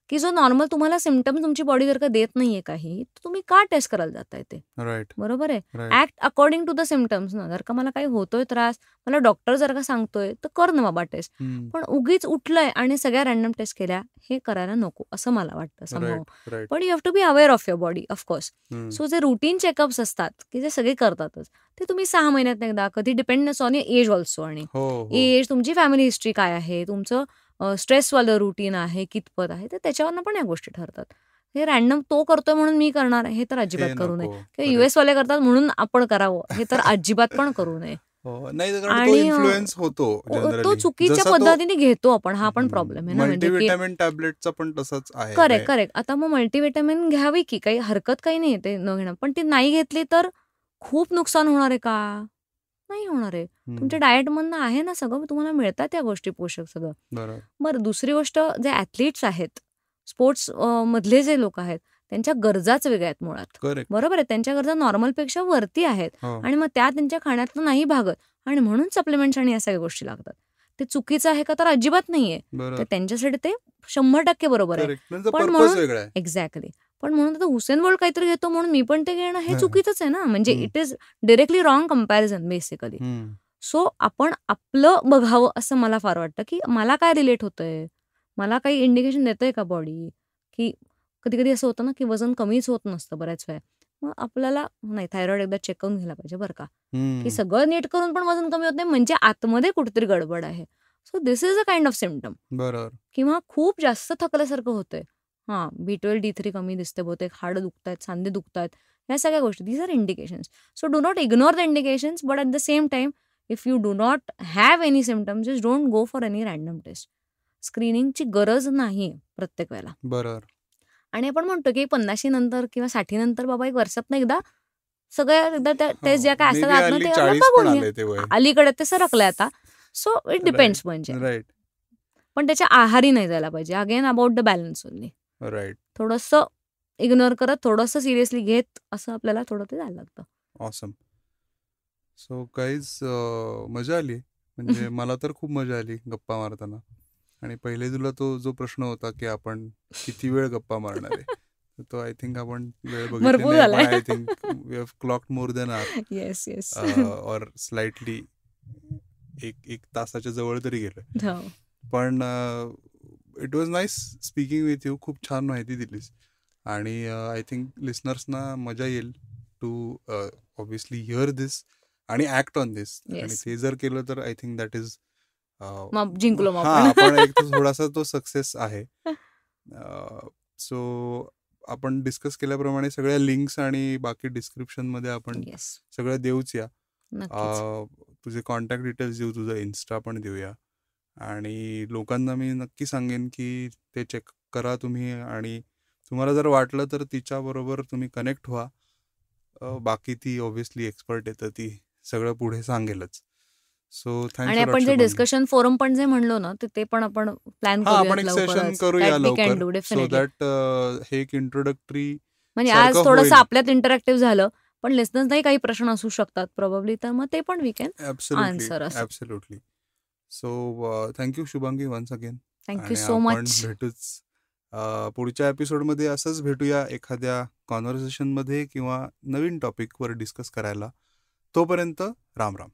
की जो नॉर्मल तुम्हाला सिम्पटम्स तुमची बॉडी जर का देत नाहीये काही, तर तुम्ही का टेस्ट करायला जाताय ते, राईट. बरोबर आहे. Right. Act according to the symptoms ना. जर का मला काही होतोय त्रास, मला डॉक्टर जर का सांगतोय, तर कर ना बाबा टेस्ट. पण उगीच उठलंय आणि सगळ्या रॅन्डम टेस्ट केल्या, हे करायला नको असं मला वाटतं समहाऊ. राईट. राईट. पण you have to be aware of your body of course. So जे रुटीन चेकअप्स असतात, की जे सगळे करतातच, ते तुम्ही 6 महिन्यात एकदा, कधी डिपेंडन्स ऑन एज ऑल्सो. आणि एज, तुमची फॅमिली हिस्ट्री काय आहे, तुमचं स्ट्रेसवालं रुटीन आहे कितपत आहे, तर त्याच्यावरनं पण या गोष्टी ठरतात. हे रॅन्डम तो करतोय म्हणून मी करणार हे तर अजिबात करू नये. किंवा US वाले करतात म्हणून आपण करावं, हे तर अजिबात पण करू नये. आणि तो चुकीच्या पद्धतीने घेतो आपण, हा पण प्रॉब्लेम आहे ना. म्हणजे मल्टीव्हिटॅमिन टॅबलेटचा पण तसंच आहे. करेक्ट. आता मग मल्टीव्हिटॅमिन घ्यावी की, काही हरकत काही नाही ते न घेणं, पण ती नाही घेतली तर खूप नुकसान होणार आहे का? नाही होणार आहे. तुमच्या डाएट मधनं आहे ना सगळं, तुम्हाला मिळतात या गोष्टी, पोषक सगळं. बरं, दुसरी गोष्ट, जे ऍथलीट्स आहेत, स्पोर्ट्स मधले जे लोक आहेत, त्यांच्या गरजाच वेगळ्या आहेत मुळात, बरोबर आहे. त्यांच्या गरजा नॉर्मलपेक्षा वरती आहेत, आणि मग त्या त्यांच्या खाण्यातनं नाही भागत, आणि म्हणून सप्लिमेंट्स आणि या सगळ्या गोष्टी लागतात. ते चुकीचं आहे का, तर अजिबात नाहीये. तर त्यांच्यासाठी ते 100% बरोबर आहे. पण म्हणून एक्झॅक्टली, पण म्हणून आता हुसेन बोल्ट काहीतरी घेतो म्हणून मी पण ते घेणं हे चुकीचंच आहे ना. म्हणजे it is directly wrong comparison basically. So आपण आपलं बघावं असं मला फार वाटतं, की मला काय रिलेट होतंय, मला काही इंडिकेशन देतंय का बॉडी, की कधी कधी असं होतं ना, की वजन कमीच होत नसतं बऱ्याच वेळा. मग आपल्याला नाही, थायरॉइड एकदा चेक करून घ्यायला पाहिजे बरं का, की सगळं नीट करून पण वजन कमी होत नाही, म्हणजे आतमध्ये कुठेतरी गडबड आहे. So this is a kind of symptom. बरोबर. किंवा खूप जास्त थकल्यासारखं होतंय, B12 D3 कमी दिसते बहुतेक, हाड दुखतायत, सांधे दुखतायत, ह्या सगळ्या गोष्टी, these are indications. So do not ignore the indications, but at the same time if you do not have any symptoms, just don't go for any random test. स्क्रीनिंगची गरज नाही प्रत्येक वेळेला. बरोबर. आणि आपण म्हणतो की 50 नंतर किंवा 60 नंतर बाबा एक वर्षात एकदा सगळ्या एकदा त्या टेस्ट ज्या काय असतात आतनं ते बघून घ्या. अलीकडे ते सरकलंय आता. So it depends. म्हणजे पण त्याच्या आहारी नाही जायला पाहिजे. Again about the balance only. Right. थोडंसं इग्नोर करत, थोडंसं सिरियसली घेत, असं आपल्याला थोडं ते जायला लागतं. ऑसम. सो गाईज, मजा आली. म्हणजे मला तर खूप मजा आली गप्पा मारताना. आणि पहिले तुला तो जो प्रश्न होता की आपण किती वेळ गप्पा मारणार आहे, तो आय थिंक आपण वेळ बघितली नाही. I think we have clocked more than yes or slightly एक तासाच्या जवळ तरी गेलं. पण it was nice speaking with you. खूप छान माहिती दिलीस. आणि आय थिंक लिसनर्सना मजा येईल टू ऑब्व्हियसली हिअर दिस आणि ऍक्ट ऑन दिस. आणि ते जर केलं तर आय थिंक दॅट इज जिंकलो आपण एक थोडासा तो सक्सेस आहे. सो आपण डिस्कस केल्याप्रमाणे सगळ्या लिंक्स आणि बाकी डिस्क्रिप्शन मध्ये आपण सगळं देऊच या. तुझे कॉन्टॅक्ट डिटेल्स देऊ, तुझा इन्स्टा पण देऊया. आणि लोकांना मी नक्की सांगेन की ते चेक करा तुम्ही. आणि तुम्हाला जर वाटलं तर तिच्याबरोबर तुम्ही कनेक्ट व्हा. बाकी ती ऑब्व्हियसली एक्सपर्ट आहे, तर ती सगळं पुढे सांगेलच. So thank you. आणि आपण जे डिस्कशन फोरम पण जे म्हणलो ना, ते पण आपण प्लॅन आपण एक सेशन करूया लवकर, सो दॅट हे एक इंट्रोडक्टरी. म्हणजे आज थोडंसं आपल्यात इंटरॅक्टिव्ह झालं, पण लिसनर्सनाही काही प्रश्न असू शकतात प्रोबॅबली, तर मग ते पण we can answer. Absolutely. So thank you Shubhangi once again. Thank you so much. भेटूच पुढच्या एपिसोडमध्ये. असंच भेटूया एखाद्या कॉन्व्हर्सेशनमध्ये किंवा नवीन टॉपिकवर डिस्कस करायला. तोपर्यंत राम राम.